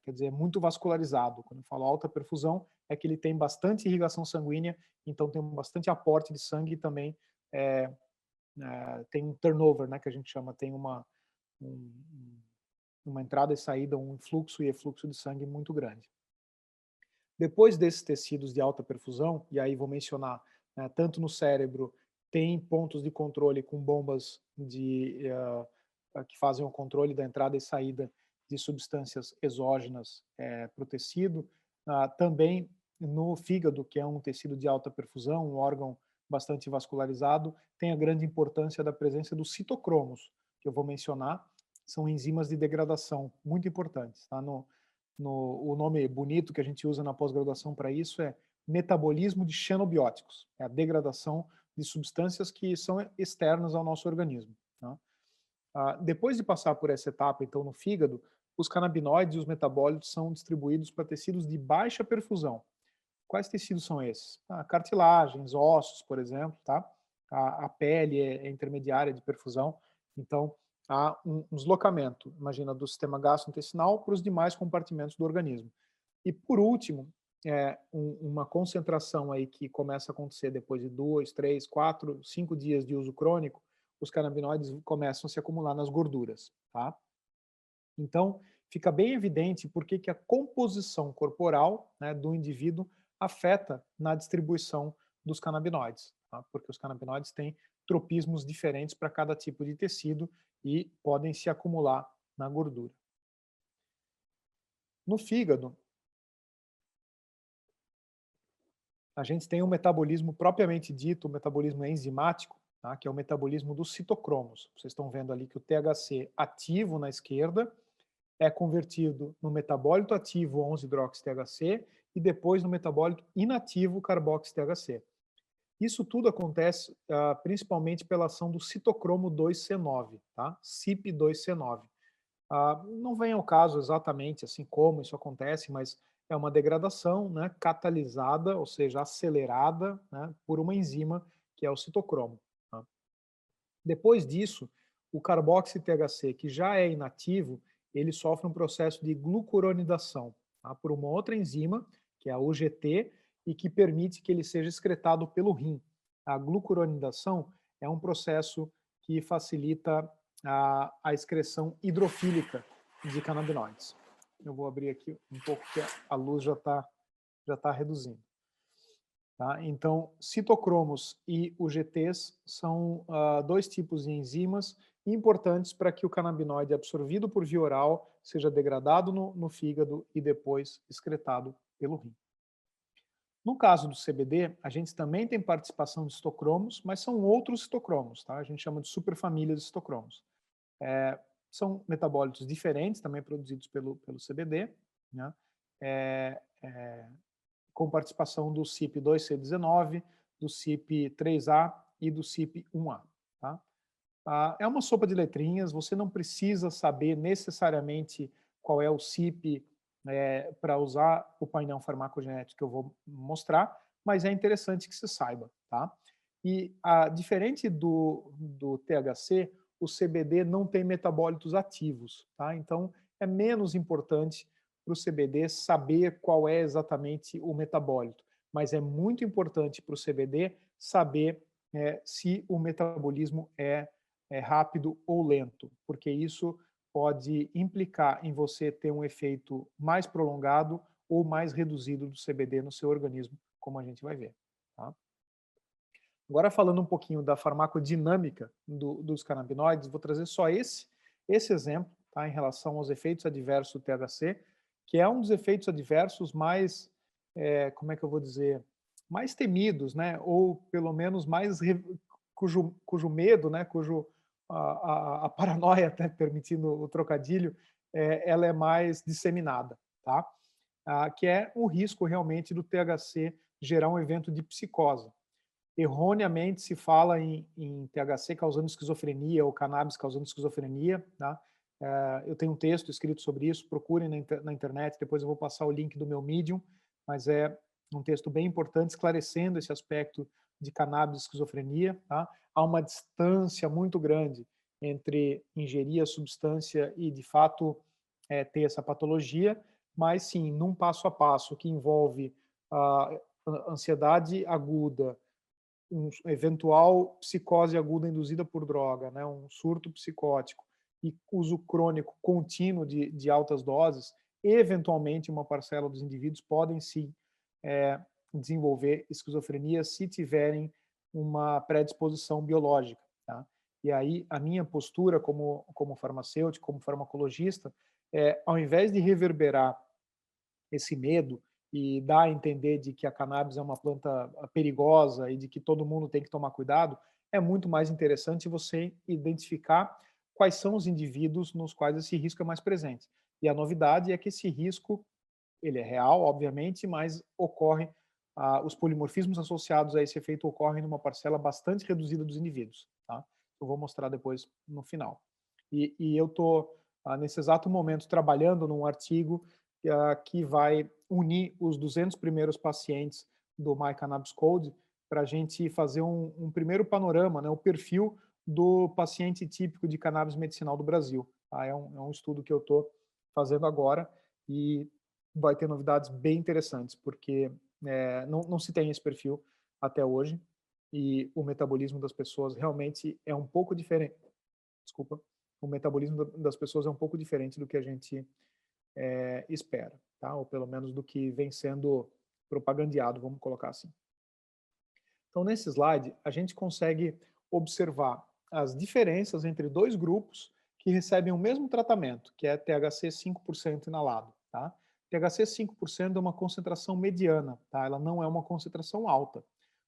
Speaker 4: Quer dizer, é muito vascularizado. Quando eu falo alta perfusão, é que ele tem bastante irrigação sanguínea, então tem bastante aporte de sangue e também tem um turnover, né, que a gente chama, tem uma entrada e saída, um influxo e efluxo de sangue muito grande. Depois desses tecidos de alta perfusão, e aí vou mencionar, né, tanto no cérebro, tem pontos de controle com bombas que fazem o controle da entrada e saída de substâncias exógenas para o tecido. Também no fígado, que é um tecido de alta perfusão, um órgão bastante vascularizado, tem a grande importância da presença dos citocromos, que eu vou mencionar, são enzimas de degradação muito importantes. Tá? O nome bonito que a gente usa na pós-graduação para isso é metabolismo de xenobióticos, é a degradação de substâncias que são externas ao nosso organismo. Tá? Depois de passar por essa etapa, então, no fígado, os canabinoides e os metabólitos são distribuídos para tecidos de baixa perfusão. Quais tecidos são esses? Cartilagens, ossos, por exemplo, tá? A pele é intermediária de perfusão, então há um deslocamento, imagina, do sistema gastrointestinal para os demais compartimentos do organismo. E por último, uma concentração aí que começa a acontecer depois de 2, 3, 4, 5 dias de uso crônico, os canabinoides começam a se acumular nas gorduras, tá? Então, fica bem evidente por que a composição corporal, né, do indivíduo afeta na distribuição dos canabinoides, tá? Porque os canabinoides têm tropismos diferentes para cada tipo de tecido e podem se acumular na gordura. No fígado, a gente tem um metabolismo propriamente dito, o metabolismo enzimático, tá? Que é o metabolismo dos citocromos. Vocês estão vendo ali que o THC ativo na esquerda é convertido no metabólito ativo 11-hidroxi-THC e depois no metabólito inativo carboxi-THC. Isso tudo acontece principalmente pela ação do citocromo 2C9, tá? CYP2C9. Não vem ao caso exatamente assim como isso acontece, mas é uma degradação, né, catalisada, ou seja, acelerada, né, por uma enzima que é o citocromo. Tá? Depois disso, o carboxi-THC, que já é inativo, ele sofre um processo de glucuronidação, tá, por uma outra enzima, que é a UGT, e que permite que ele seja excretado pelo rim. A glucuronidação é um processo que facilita a excreção hidrofílica de canabinoides. Eu vou abrir aqui um pouco, que a luz já tá reduzindo. Tá? Então, citocromos e UGTs são dois tipos de enzimas importantes para que o canabinoide absorvido por via oral seja degradado no fígado e depois excretado pelo rim. No caso do CBD, a gente também tem participação de citocromos, mas são outros citocromos, tá? A gente chama de superfamília de citocromos. São metabólitos diferentes, também produzidos pelo CBD, né? Com participação do CYP2C19, do CYP3A e do CYP1A. Tá? É uma sopa de letrinhas, você não precisa saber necessariamente qual é o CYP para usar o painel farmacogenético que eu vou mostrar, mas é interessante que se saiba. Tá? E diferente do THC, o CBD não tem metabólitos ativos, tá? Então é menos importante para o CBD saber qual é exatamente o metabólito, mas é muito importante para o CBD saber se o metabolismo é rápido ou lento, porque isso pode implicar em você ter um efeito mais prolongado ou mais reduzido do CBD no seu organismo, como a gente vai ver. Tá? Agora, falando um pouquinho da farmacodinâmica dos canabinoides, vou trazer só esse exemplo, tá, em relação aos efeitos adversos do THC, que é um dos efeitos adversos mais, como é que eu vou dizer, mais temidos, né, ou pelo menos mais cujo medo, né, a paranoia, até permitindo o trocadilho, ela é mais disseminada, tá? Que é o risco realmente do THC gerar um evento de psicose. Erroneamente se fala em THC causando esquizofrenia ou cannabis causando esquizofrenia, tá? Eu tenho um texto escrito sobre isso, procurem na internet, depois eu vou passar o link do meu Medium, mas é um texto bem importante esclarecendo esse aspecto de cannabis e esquizofrenia. Tá? Há uma distância muito grande entre ingerir a substância e, de fato, ter essa patologia, mas sim, num passo a passo que envolve a ansiedade aguda, um eventual psicose aguda induzida por droga, né, um surto psicótico e uso crônico contínuo de altas doses, eventualmente uma parcela dos indivíduos podem sim desenvolver esquizofrenia se tiverem uma predisposição biológica. Tá? E aí a minha postura como farmacêutico, como farmacologista, ao invés de reverberar esse medo e dá a entender de que a cannabis é uma planta perigosa e de que todo mundo tem que tomar cuidado, é muito mais interessante você identificar quais são os indivíduos nos quais esse risco é mais presente. E a novidade é que esse risco, ele é real, obviamente, mas ocorre, os polimorfismos associados a esse efeito ocorrem numa parcela bastante reduzida dos indivíduos. Tá? Eu vou mostrar depois no final. E eu estou, nesse exato momento, trabalhando num artigo que vai unir os 200 primeiros pacientes do My Cannabis Code para a gente fazer um primeiro panorama, né, o perfil do paciente típico de cannabis medicinal do Brasil. Tá? É um estudo que eu estou fazendo agora e vai ter novidades bem interessantes, porque não se tem esse perfil até hoje e o metabolismo das pessoas realmente é um pouco diferente. Desculpa. O metabolismo das pessoas é um pouco diferente do que a gente espera, tá? Ou pelo menos do que vem sendo propagandeado, vamos colocar assim. Então, nesse slide, a gente consegue observar as diferenças entre dois grupos que recebem o mesmo tratamento, que é THC 5% inalado. Tá? THC 5% é uma concentração mediana, tá? Ela não é uma concentração alta,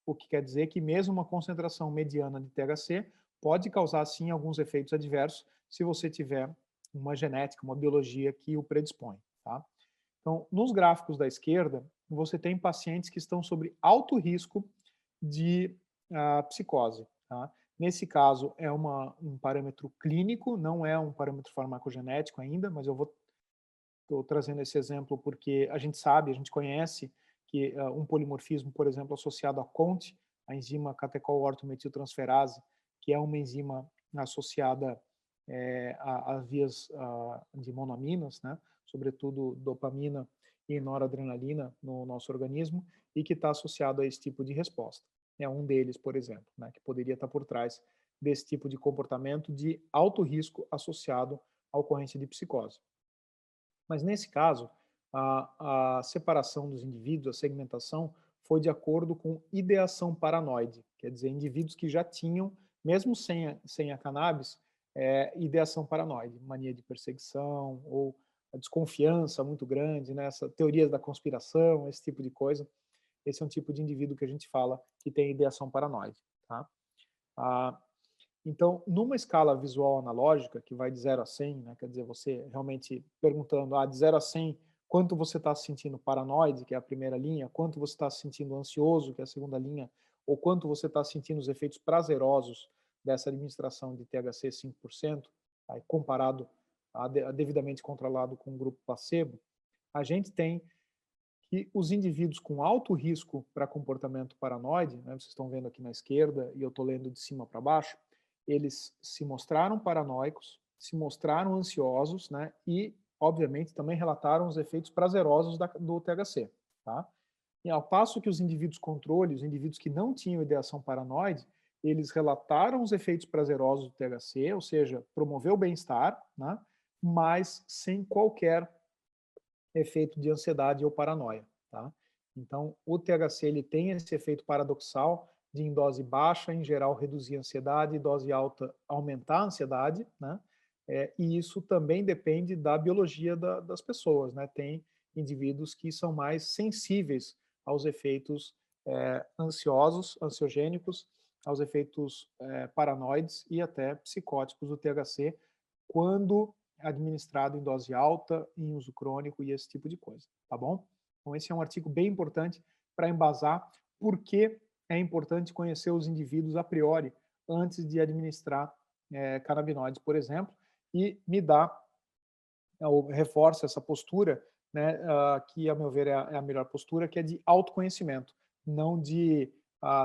Speaker 4: o que quer dizer que mesmo uma concentração mediana de THC pode causar, sim, alguns efeitos adversos se você tiver uma genética, uma biologia que o predispõe. Tá? Então, nos gráficos da esquerda, você tem pacientes que estão sobre alto risco de psicose. Tá? Nesse caso, é um parâmetro clínico, não é um parâmetro farmacogenético ainda, mas eu estou trazendo esse exemplo porque a gente sabe, a gente conhece que um polimorfismo, por exemplo, associado à CONT, a enzima catecol-ortometiltransferase, que é uma enzima associada a vias de monoaminas, né? Sobretudo dopamina e noradrenalina no nosso organismo, e que está associado a esse tipo de resposta. É um deles, por exemplo, né, que poderia estar por trás desse tipo de comportamento de alto risco associado à ocorrência de psicose. Mas nesse caso, a separação dos indivíduos, a segmentação, foi de acordo com ideação paranoide, quer dizer, indivíduos que já tinham, mesmo sem a cannabis, ideação paranoide, mania de perseguição ou a desconfiança muito grande, né, essa teoria da conspiração, esse tipo de coisa. Esse é um tipo de indivíduo que a gente fala que tem ideação paranoide. Tá? Então, numa escala visual analógica, que vai de 0 a 100, né, quer dizer, você realmente perguntando de 0 a 100, quanto você está se sentindo paranoide, que é a primeira linha, quanto você está se sentindo ansioso, que é a segunda linha, ou quanto você está sentindo os efeitos prazerosos dessa administração de THC 5%, aí, comparado a devidamente controlado com o grupo placebo, a gente tem que os indivíduos com alto risco para comportamento paranoide, né, vocês estão vendo aqui na esquerda, e eu estou lendo de cima para baixo, eles se mostraram paranoicos, se mostraram ansiosos, né, e, obviamente, também relataram os efeitos prazerosos do THC. Tá? E ao passo que os indivíduos controle, os indivíduos que não tinham ideação paranoide, eles relataram os efeitos prazerosos do THC, ou seja, promoveu o bem-estar, né, mas sem qualquer efeito de ansiedade ou paranoia. Tá? Então, o THC ele tem esse efeito paradoxal de, em dose baixa, em geral, reduzir a ansiedade, e dose alta, aumentar a ansiedade, né? E isso também depende da biologia das pessoas. Né? Tem indivíduos que são mais sensíveis aos efeitos ansiosos, ansiogênicos, aos efeitos paranoides e até psicóticos do THC, quando administrado em dose alta, em uso crônico e esse tipo de coisa, tá bom? Então esse é um artigo bem importante para embasar por que é importante conhecer os indivíduos a priori antes de administrar canabinoides, por exemplo, e me dá, ou reforça essa postura, né, que a meu ver é a melhor postura, que é de autoconhecimento, não de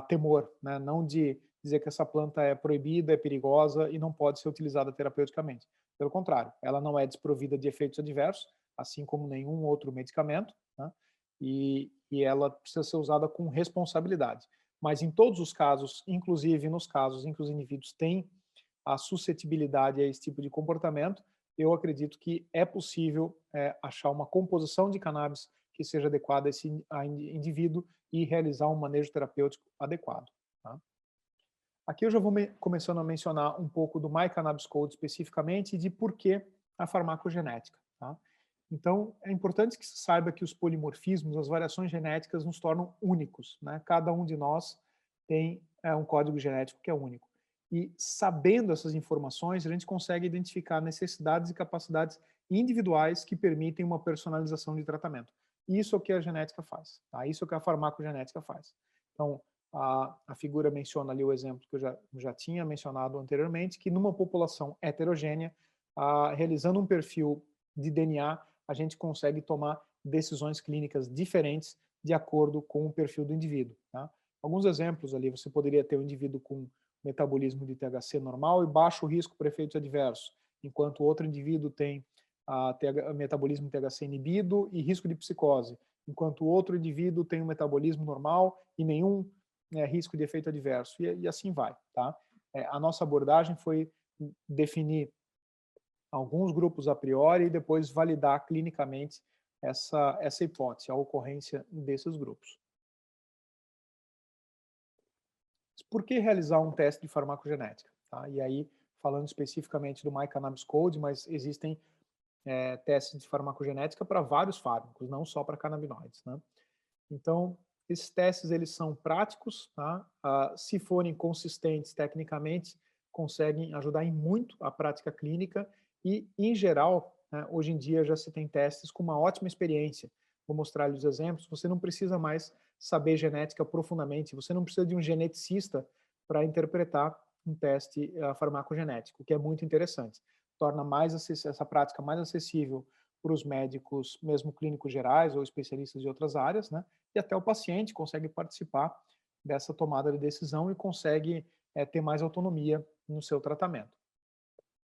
Speaker 4: temor, né, não de dizer que essa planta é proibida, é perigosa e não pode ser utilizada terapeuticamente. Pelo contrário, ela não é desprovida de efeitos adversos, assim como nenhum outro medicamento, né? E ela precisa ser usada com responsabilidade. Mas em todos os casos, inclusive nos casos em que os indivíduos têm a suscetibilidade a esse tipo de comportamento, eu acredito que é possível achar uma composição de cannabis que seja adequada a esse indivíduo e realizar um manejo terapêutico adequado. Tá? Aqui eu já vou começando a mencionar um pouco do My Cannabis Code especificamente e de por que a farmacogenética. Tá? Então, é importante que se saiba que os polimorfismos, as variações genéticas, nos tornam únicos, né? Cada um de nós tem um código genético que é único. E sabendo essas informações, a gente consegue identificar necessidades e capacidades individuais que permitem uma personalização de tratamento. Isso é o que a genética faz, tá? Isso é o que a farmacogenética faz. Então, a figura menciona ali o exemplo que eu já tinha mencionado anteriormente, que numa população heterogênea, realizando um perfil de DNA, a gente consegue tomar decisões clínicas diferentes de acordo com o perfil do indivíduo, tá? Alguns exemplos ali, você poderia ter um indivíduo com metabolismo de THC normal e baixo risco para efeitos adversos, enquanto outro indivíduo tem metabolismo de THC inibido e risco de psicose, enquanto outro indivíduo tem um metabolismo normal e nenhum risco de efeito adverso, e assim vai, tá? A nossa abordagem foi definir alguns grupos a priori e depois validar clinicamente essa hipótese, a ocorrência desses grupos. Por que realizar um teste de farmacogenética? Tá? E aí, falando especificamente do MyCannabis Code, mas existem testes de farmacogenética para vários fármacos, não só para canabinoides, né? Então, esses testes eles são práticos, tá? Se forem consistentes tecnicamente, conseguem ajudar em muito a prática clínica e, em geral, né, hoje em dia já se tem testes com uma ótima experiência. Vou mostrar-lhes os exemplos. Você não precisa mais saber genética profundamente, você não precisa de um geneticista para interpretar um teste farmacogenético, o que é muito interessante. Torna essa prática mais acessível para os médicos, mesmo clínicos gerais ou especialistas de outras áreas, né? E até o paciente consegue participar dessa tomada de decisão e consegue ter mais autonomia no seu tratamento.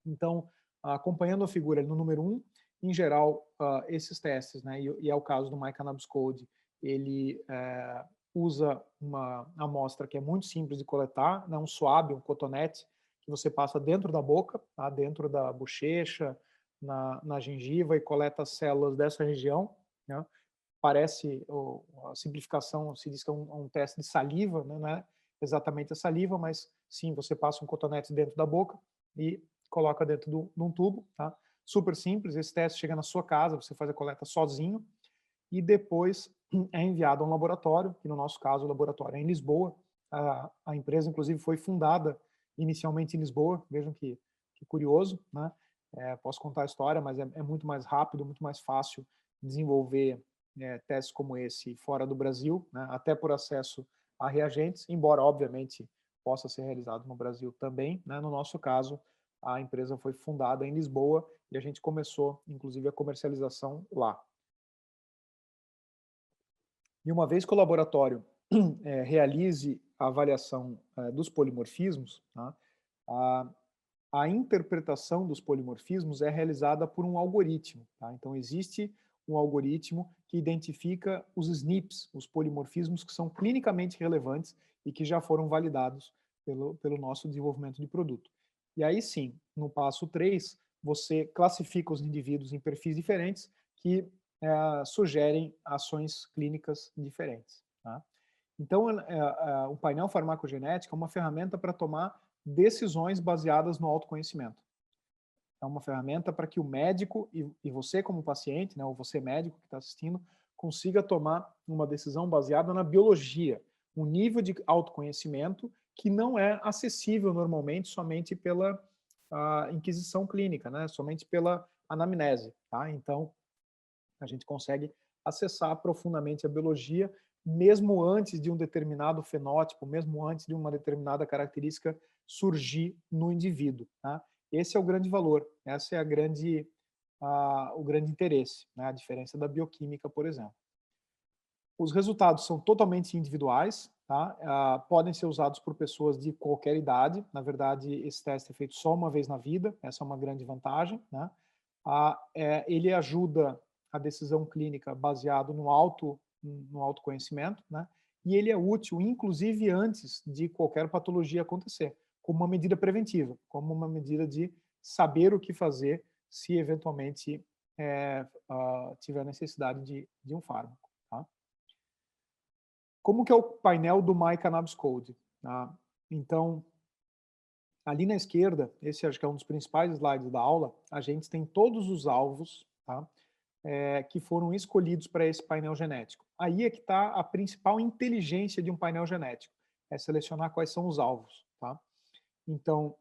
Speaker 4: Então, acompanhando a figura no número 1, em geral, esses testes, né, e é o caso do MyCannabis Code, ele usa uma amostra que é muito simples de coletar, né, um swab, um cotonete, que você passa dentro da boca, tá, dentro da bochecha, na gengiva e coleta células dessa região, né? Parece, a simplificação se diz que é um teste de saliva, né? Não é exatamente a saliva, mas sim, você passa um cotonete dentro da boca e coloca dentro de um tubo, tá? Super simples, esse teste chega na sua casa, você faz a coleta sozinho e depois é enviado a um laboratório, que no nosso caso o laboratório é em Lisboa. A empresa, inclusive, foi fundada inicialmente em Lisboa, vejam que curioso, né? Posso contar a história, mas é muito mais rápido, muito mais fácil desenvolver testes como esse fora do Brasil, né? Até por acesso a reagentes, embora, obviamente, possa ser realizado no Brasil também, né? No nosso caso, a empresa foi fundada em Lisboa e a gente começou, inclusive, a comercialização lá. E uma vez que o laboratório realize a avaliação dos polimorfismos, tá? A interpretação dos polimorfismos é realizada por um algoritmo. Tá? Então, existe um algoritmo que identifica os SNPs, os polimorfismos que são clinicamente relevantes e que já foram validados pelo nosso desenvolvimento de produto. E aí sim, no passo 3, você classifica os indivíduos em perfis diferentes que sugerem ações clínicas diferentes. Tá? Então, o painel farmacogenético é uma ferramenta para tomar decisões baseadas no autoconhecimento. É uma ferramenta para que o médico e você como paciente, né, ou você médico que está assistindo, consiga tomar uma decisão baseada na biologia, um nível de autoconhecimento que não é acessível normalmente somente pela inquisição clínica, né, somente pela anamnese. Tá? Então, a gente consegue acessar profundamente a biologia, mesmo antes de um determinado fenótipo, mesmo antes de uma determinada característica surgir no indivíduo. Tá? Esse é o grande valor, essa é o grande interesse, né? A diferença da bioquímica, por exemplo. Os resultados são totalmente individuais, tá? Podem ser usados por pessoas de qualquer idade. Na verdade, esse teste é feito só uma vez na vida, essa é uma grande vantagem, né? Ele ajuda a decisão clínica baseado no autoconhecimento, né? E ele é útil, inclusive, antes de qualquer patologia acontecer, como uma medida preventiva, como uma medida de saber o que fazer se eventualmente tiver necessidade de um fármaco. Tá? Como que é o painel do MyCannabis Code? Tá? Então, ali na esquerda, esse acho que é um dos principais slides da aula, a gente tem todos os alvos, tá? que foram escolhidos para esse painel genético. Aí é que está a principal inteligência de um painel genético, é selecionar quais são os alvos. Tá? Então,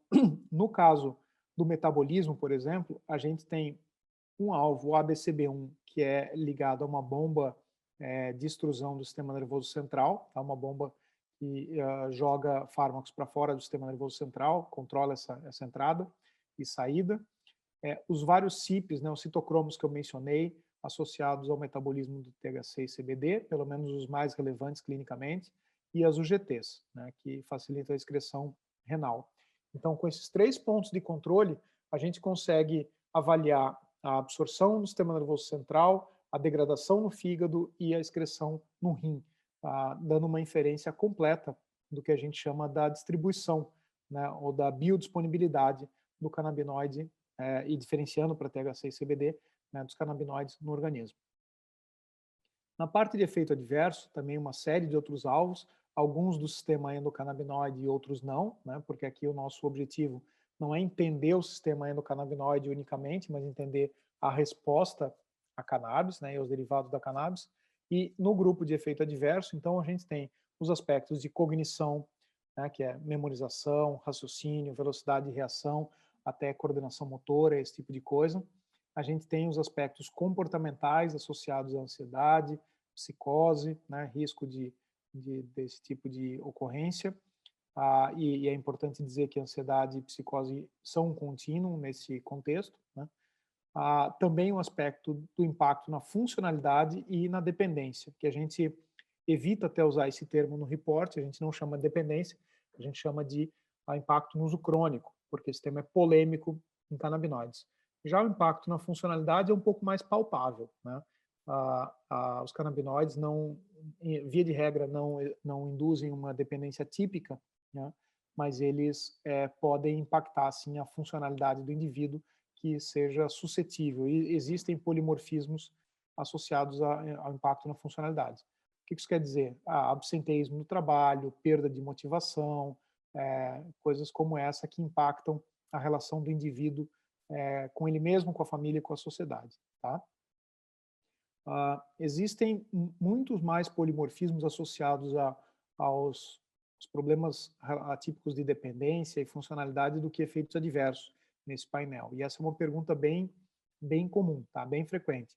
Speaker 4: no caso do metabolismo, por exemplo, a gente tem um alvo, o ABCB1, que é ligado a uma bomba de extrusão do sistema nervoso central, tá? Uma bomba que joga fármacos para fora do sistema nervoso central, controla essa entrada e saída. Os vários CYPs, né, os citocromos que eu mencionei, associados ao metabolismo do THC e CBD, pelo menos os mais relevantes clinicamente, e as UGTs, né, que facilitam a excreção renal. Então, com esses 3 pontos de controle, a gente consegue avaliar a absorção no sistema nervoso central, a degradação no fígado e a excreção no rim, dando uma inferência completa do que a gente chama da distribuição, né, ou da biodisponibilidade do canabinoide e diferenciando para THC e CBD, né, dos canabinoides no organismo. Na parte de efeito adverso, também uma série de outros alvos, alguns do sistema endocannabinoide e outros não, né, porque aqui o nosso objetivo não é entender o sistema endocannabinoide unicamente, mas entender a resposta a cannabis, né, e aos derivados da cannabis. E no grupo de efeito adverso, então, a gente tem os aspectos de cognição, né, que é memorização, raciocínio, velocidade de reação, até coordenação motora, esse tipo de coisa. A gente tem os aspectos comportamentais associados à ansiedade, psicose, né, risco desse tipo de ocorrência. E é importante dizer que ansiedade e psicose são um contínuo nesse contexto, né? Também um aspecto do impacto na funcionalidade e na dependência, que a gente evita até usar esse termo no reporte, a gente não chama de dependência, a gente chama de impacto no uso crônico, porque esse termo é polêmico em canabinoides. Já o impacto na funcionalidade é um pouco mais palpável, né? Os canabinoides, via de regra, não induzem uma dependência típica, né? Mas eles podem impactar, sim, a funcionalidade do indivíduo que seja suscetível. E existem polimorfismos associados ao impacto na funcionalidade. O que isso quer dizer? Absenteísmo no trabalho, perda de motivação, coisas como essa que impactam a relação do indivíduo com ele mesmo, com a família e com a sociedade. Tá? Existem muitos mais polimorfismos associados aos problemas atípicos de dependência e funcionalidade do que efeitos adversos nesse painel. E essa é uma pergunta bem comum, tá? Bem frequente.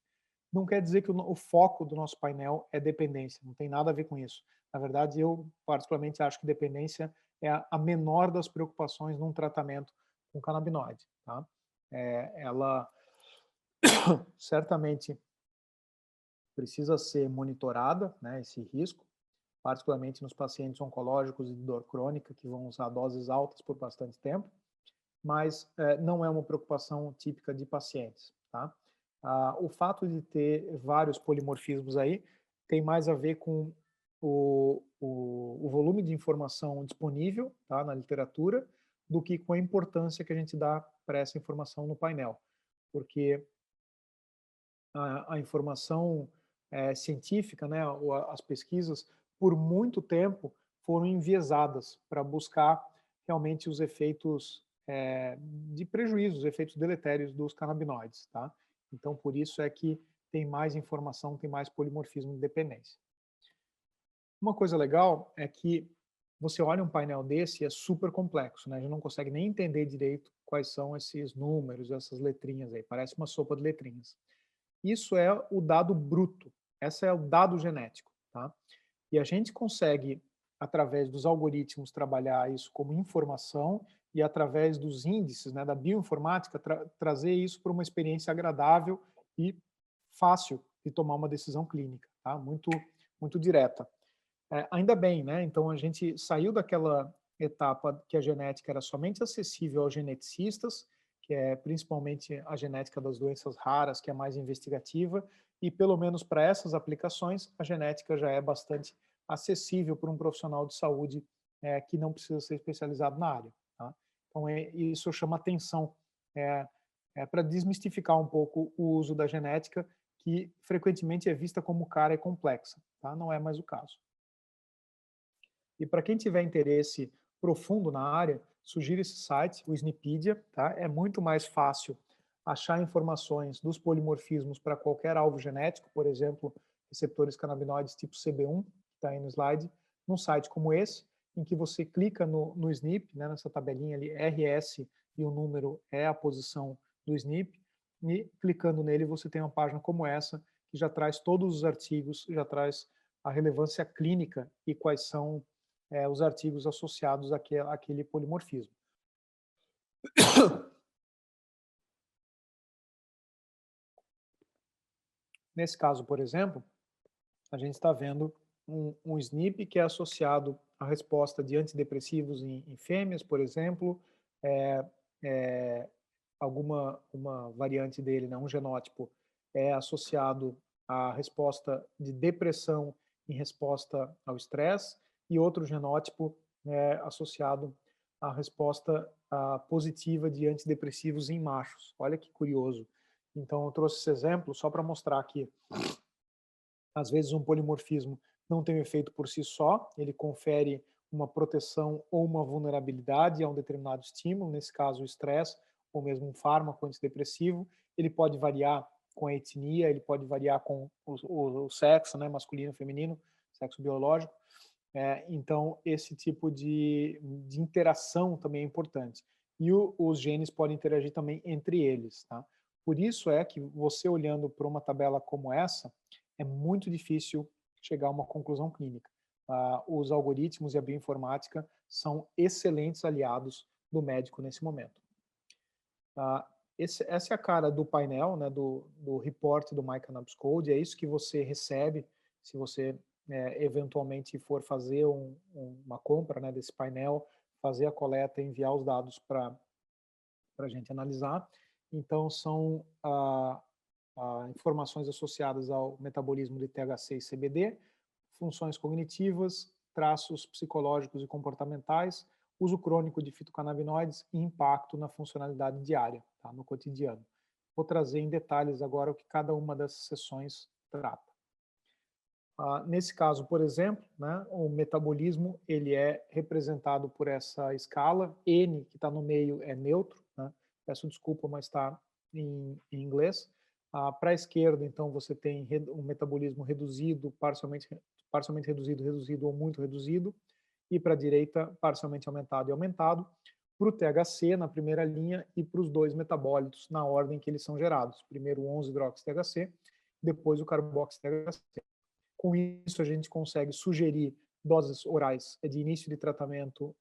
Speaker 4: Não quer dizer que o foco do nosso painel é dependência, não tem nada a ver com isso. Na verdade, eu particularmente acho que dependência é a menor das preocupações num tratamento com canabinoide. Tá? Ela certamente precisa ser monitorada, né, esse risco, particularmente nos pacientes oncológicos de dor crônica, que vão usar doses altas por bastante tempo, mas não é uma preocupação típica de pacientes. Tá? O fato de ter vários polimorfismos aí tem mais a ver com o volume de informação disponível, tá, na literatura, do que com a importância que a gente dá para essa informação no painel. Porque a informação científica, né, as pesquisas, por muito tempo foram enviesadas para buscar realmente os efeitos de prejuízo, os efeitos deletérios dos canabinoides. Tá? Então, por isso é que tem mais informação, tem mais polimorfismo de dependência. Uma coisa legal é que você olha um painel desse e é super complexo, né? A gente não consegue nem entender direito quais são esses números, essas letrinhas aí, parece uma sopa de letrinhas. Isso é o dado bruto, esse é o dado genético, tá? E a gente consegue, através dos algoritmos, trabalhar isso como informação e através dos índices, né, da bioinformática, trazer isso para uma experiência agradável e fácil de tomar uma decisão clínica, tá? Muito direta. Ainda bem, né? Então a gente saiu daquela etapa que a genética era somente acessível aos geneticistas, que é principalmente a genética das doenças raras, que é mais investigativa, e pelo menos para essas aplicações, a genética já é bastante acessível para um profissional de saúde que não precisa ser especializado na área. Tá? Então, isso chama atenção para desmistificar um pouco o uso da genética, que frequentemente é vista como cara e complexa. Tá? Não é mais o caso. E para quem tiver interesse profundo na área, sugiro esse site, o Snipedia, tá? É muito mais fácil achar informações dos polimorfismos para qualquer alvo genético, por exemplo, receptores canabinoides tipo CB1, que está aí no slide, num site como esse, em que você clica no SNP, né, nessa tabelinha ali, RS, e o número é a posição do SNP, e clicando nele você tem uma página como essa, que já traz todos os artigos, já traz a relevância clínica e quais são os artigos associados àquele polimorfismo. Nesse caso, por exemplo, a gente está vendo um SNP que é associado à resposta de antidepressivos em fêmeas, por exemplo, uma variante dele, né, um genótipo, é associado à resposta de depressão em resposta ao estresse, e outro genótipo é associado à resposta positiva de antidepressivos em machos. Olha que curioso. Então, eu trouxe esse exemplo só para mostrar que, às vezes, um polimorfismo não tem um efeito por si só, ele confere uma proteção ou uma vulnerabilidade a um determinado estímulo, nesse caso o estresse, ou mesmo um fármaco antidepressivo. Ele pode variar com a etnia, ele pode variar com o sexo, né, masculino, feminino, sexo biológico. Então, esse tipo de interação também é importante. E os genes podem interagir também entre eles. Tá? Por isso é que você olhando para uma tabela como essa, é muito difícil chegar a uma conclusão clínica. Os algoritmos e a bioinformática são excelentes aliados do médico nesse momento. Essa é a cara do painel, né, do report do My Cannabis Code, é isso que você recebe se você eventualmente for fazer uma compra, né, desse painel, fazer a coleta e enviar os dados para a gente analisar. Então, são informações associadas ao metabolismo de THC e CBD, funções cognitivas, traços psicológicos e comportamentais, uso crônico de fitocannabinoides e impacto na funcionalidade diária, tá, no cotidiano. Vou trazer em detalhes agora o que cada uma dessas sessões trata. Nesse caso, por exemplo, né, o metabolismo ele é representado por essa escala, N, que está no meio, é neutro, né? Peço desculpa, mas está em inglês. Para a esquerda, então, você tem um metabolismo reduzido, parcialmente reduzido, reduzido ou muito reduzido, e para a direita, parcialmente aumentado e aumentado. Para o THC, na primeira linha, e para os dois metabólitos, na ordem que eles são gerados. Primeiro o 11-hidroxi-THC, depois o carboxy-THC. Com isso, a gente consegue sugerir doses orais de início de tratamento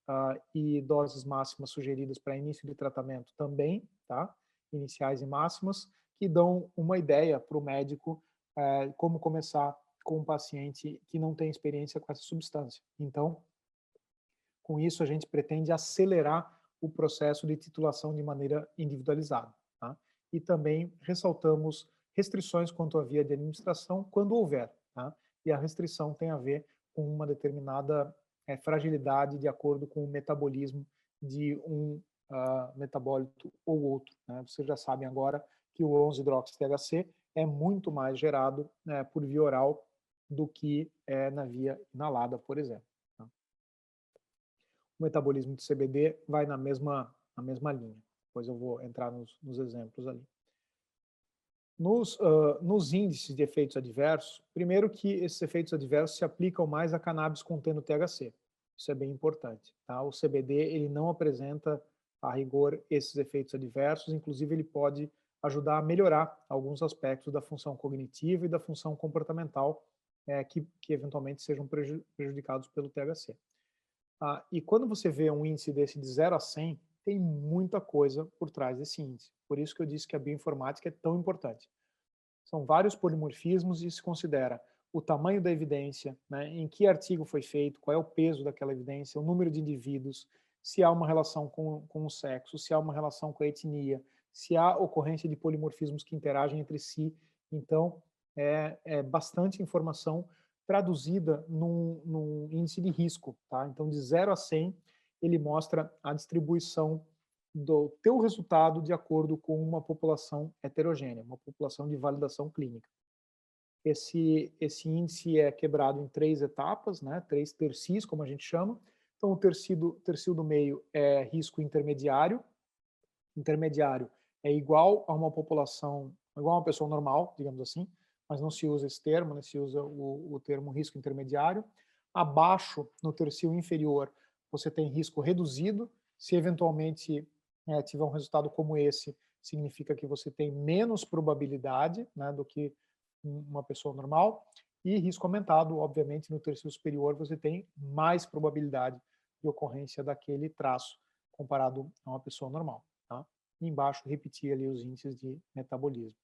Speaker 4: e doses máximas sugeridas para início de tratamento também, tá? Iniciais e máximas, que dão uma ideia para o médico como começar com um paciente que não tem experiência com essa substância. Então, com isso, a gente pretende acelerar o processo de titulação de maneira individualizada. Tá? E também ressaltamos restrições quanto à via de administração, quando houver. Tá? E a restrição tem a ver com uma determinada fragilidade de acordo com o metabolismo de um metabólito ou outro. Né? Vocês já sabem agora que o 11-hidroxi-THC é muito mais gerado por via oral do que na via inalada, por exemplo. Tá? O metabolismo de CBD vai na mesma linha. Depois eu vou entrar nos exemplos ali. Nos índices de efeitos adversos, primeiro que esses efeitos adversos se aplicam mais a cannabis contendo THC. Isso é bem importante. Tá? O CBD ele não apresenta, a rigor, esses efeitos adversos, inclusive ele pode ajudar a melhorar alguns aspectos da função cognitiva e da função comportamental que eventualmente sejam prejudicados pelo THC. E quando você vê um índice desse de 0 a 100, tem muita coisa por trás desse índice. Por isso que eu disse que a bioinformática é tão importante. São vários polimorfismos e se considera o tamanho da evidência, né, em que artigo foi feito, qual é o peso daquela evidência, o número de indivíduos, se há uma relação com o sexo, se há uma relação com a etnia, se há ocorrência de polimorfismos que interagem entre si. Então, é bastante informação traduzida num índice de risco. Tá? Então, de 0 a 100, ele mostra a distribuição do teu resultado de acordo com uma população heterogênea, uma população de validação clínica. Esse índice é quebrado em 3 etapas, né? 3 tercis, como a gente chama. Então, o tercio do meio é risco intermediário. Intermediário é igual a uma população, igual a uma pessoa normal, digamos assim, mas não se usa esse termo, né? Se usa o termo risco intermediário. Abaixo, no tercio inferior, você tem risco reduzido. Se eventualmente tiver um resultado como esse, significa que você tem menos probabilidade, né, do que uma pessoa normal. E risco aumentado, obviamente, no tercio superior você tem mais probabilidade de ocorrência daquele traço comparado a uma pessoa normal. Tá? E embaixo, repetir ali os índices de metabolismo.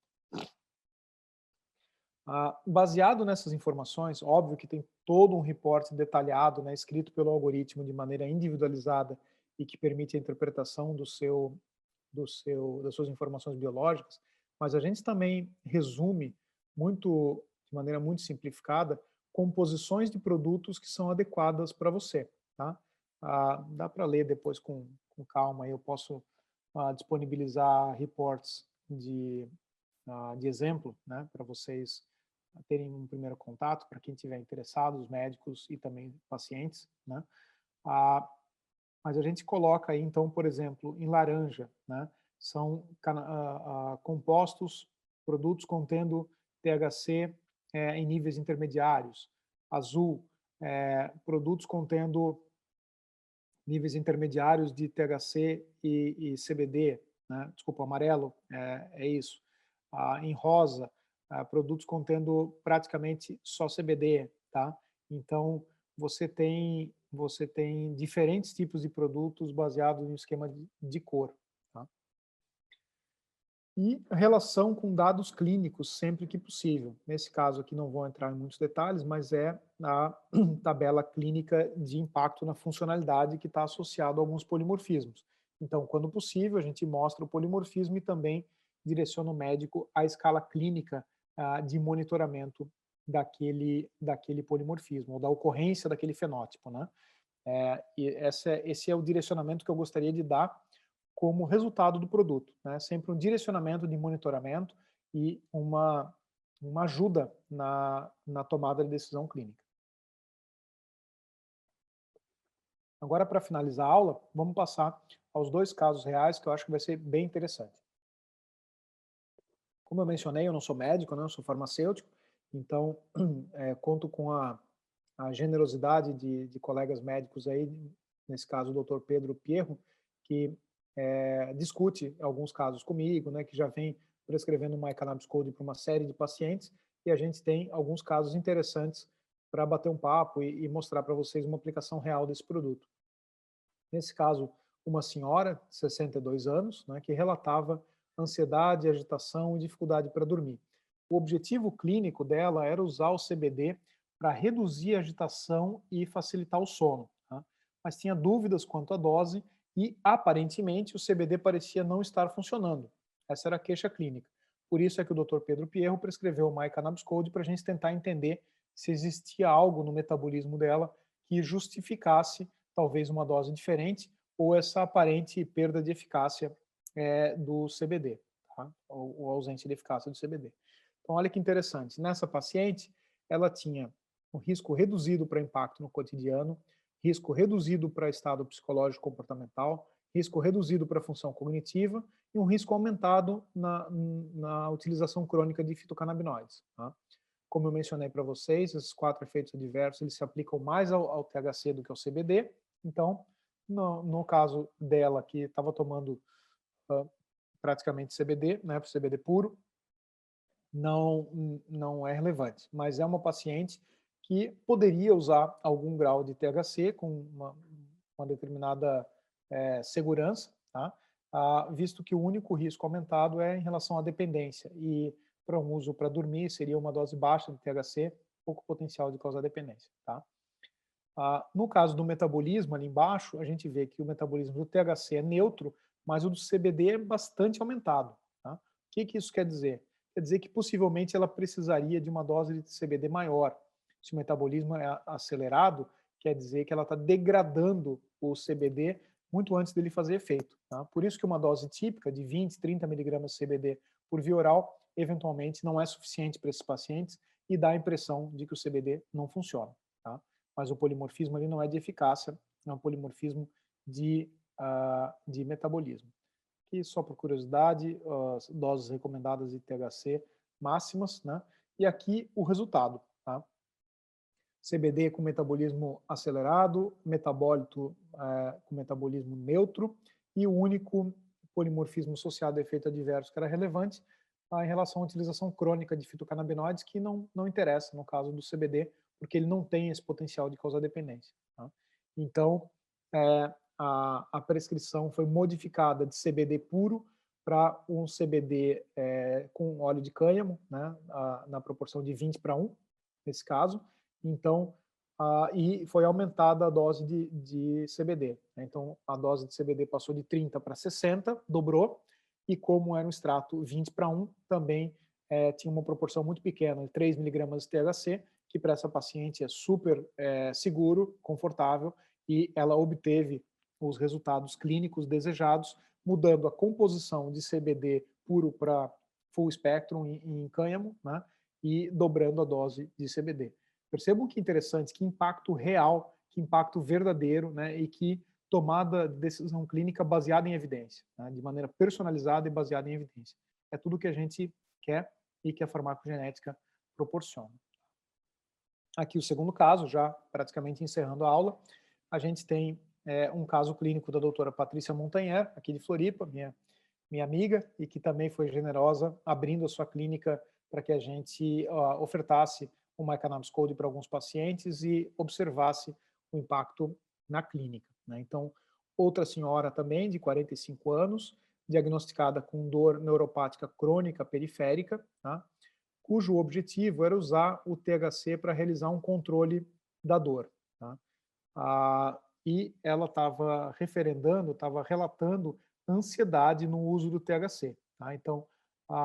Speaker 4: Baseado nessas informações, óbvio que tem todo um reporte detalhado, né, escrito pelo algoritmo de maneira individualizada e que permite a interpretação das suas informações biológicas, mas a gente também resume de maneira muito simplificada, composições de produtos que são adequadas para você. Tá? Dá para ler depois com calma, eu posso disponibilizar reports de exemplo, né, para vocês terem um primeiro contato, para quem tiver interessado, os médicos e também pacientes. Né? Mas a gente coloca aí, então, por exemplo, em laranja, né, são compostos, produtos contendo THC em níveis intermediários. Azul, produtos contendo níveis intermediários de THC e CBD, né? Desculpa, amarelo, é isso. Em rosa, produtos contendo praticamente só CBD, tá? Então, você tem diferentes tipos de produtos baseados em esquema de cor. Tá? E relação com dados clínicos sempre que possível. Nesse caso aqui não vou entrar em muitos detalhes, mas é a tabela clínica de impacto na funcionalidade que está associado a alguns polimorfismos. Então, quando possível, a gente mostra o polimorfismo e também direciona o médico à escala clínica de monitoramento daquele polimorfismo, ou da ocorrência daquele fenótipo. Né? E esse é o direcionamento que eu gostaria de dar como resultado do produto. Né? Sempre um direcionamento de monitoramento e uma ajuda na tomada de decisão clínica. Agora, para finalizar a aula, vamos passar aos 2 casos reais que eu acho que vai ser bem interessante. Como eu mencionei, eu não sou médico, né? Eu sou farmacêutico, então conto com a generosidade de colegas médicos aí, nesse caso o Dr. Pedro Pierro, que discute alguns casos comigo, né, que já vem prescrevendo o MyCannabis Code para uma série de pacientes, e a gente tem alguns casos interessantes para bater um papo e mostrar para vocês uma aplicação real desse produto. Nesse caso, uma senhora de 62 anos, né, que relatava ansiedade, agitação e dificuldade para dormir. O objetivo clínico dela era usar o CBD para reduzir a agitação e facilitar o sono. Tá? Mas tinha dúvidas quanto à dose e, aparentemente, o CBD parecia não estar funcionando. Essa era a queixa clínica. Por isso é que o Dr. Pedro Pierro prescreveu o MyCannabis Code para a gente tentar entender se existia algo no metabolismo dela que justificasse talvez uma dose diferente ou essa aparente perda de eficácia do CBD, tá? ou ausência de eficácia do CBD. Então, olha que interessante. Nessa paciente, ela tinha um risco reduzido para impacto no cotidiano, risco reduzido para estado psicológico comportamental, risco reduzido para função cognitiva e um risco aumentado na utilização crônica de fitocannabinoides. Tá? Como eu mencionei para vocês, esses 4 efeitos adversos eles se aplicam mais ao THC do que ao CBD. Então, no caso dela, que estava tomando praticamente CBD, né, CBD puro, não é relevante, mas é uma paciente que poderia usar algum grau de THC com uma determinada segurança, tá? Visto que o único risco aumentado é em relação à dependência, e para um uso para dormir seria uma dose baixa de THC, pouco potencial de causar dependência. Tá? No caso do metabolismo, ali embaixo, a gente vê que o metabolismo do THC é neutro, mas o do CBD é bastante aumentado. Tá? O que isso quer dizer? Quer dizer que possivelmente ela precisaria de uma dose de CBD maior. Se o metabolismo é acelerado, quer dizer que ela está degradando o CBD muito antes dele fazer efeito. Tá? Por isso que uma dose típica de 20, 30 miligramas de CBD por via oral, eventualmente não é suficiente para esses pacientes e dá a impressão de que o CBD não funciona. Tá? Mas o polimorfismo ali não é de eficácia, é um polimorfismo de metabolismo. aqui só por curiosidade, as doses recomendadas de THC máximas, né? E aqui o resultado, tá? CBD com metabolismo acelerado, metabólito com metabolismo neutro e o único polimorfismo associado a efeito adverso que era relevante em relação à utilização crônica de fitocannabinoides, que não interessa no caso do CBD, porque ele não tem esse potencial de causar dependência. Tá? Então, a prescrição foi modificada de CBD puro para um CBD com óleo de cânhamo, né, na proporção de 20:1, nesse caso. Então, e foi aumentada a dose de CBD. Né? Então, a dose de CBD passou de 30 para 60, dobrou, e como era um extrato 20:1, também tinha uma proporção muito pequena, de 3 miligramas de THC, que para essa paciente é super seguro, confortável, e ela obteve os resultados clínicos desejados, mudando a composição de CBD puro para full spectrum em cânhamo, né, e dobrando a dose de CBD. Percebam que interessante, que impacto real, que impacto verdadeiro, né, e que tomada de decisão clínica baseada em evidência, né, de maneira personalizada e baseada em evidência. É tudo que a gente quer e que a farmacogenética proporciona. Aqui o segundo caso, já praticamente encerrando a aula, a gente tem um caso clínico da doutora Patrícia Montanher, aqui de Floripa, minha amiga, e que também foi generosa, abrindo a sua clínica para que a gente ofertasse o MyCannabis Code para alguns pacientes e observasse o impacto na clínica. Né? Então, outra senhora também, de 45 anos, diagnosticada com dor neuropática crônica periférica, tá? Cujo objetivo era usar o THC para realizar um controle da dor. Tá? E ela estava relatando ansiedade no uso do THC. Tá? Então,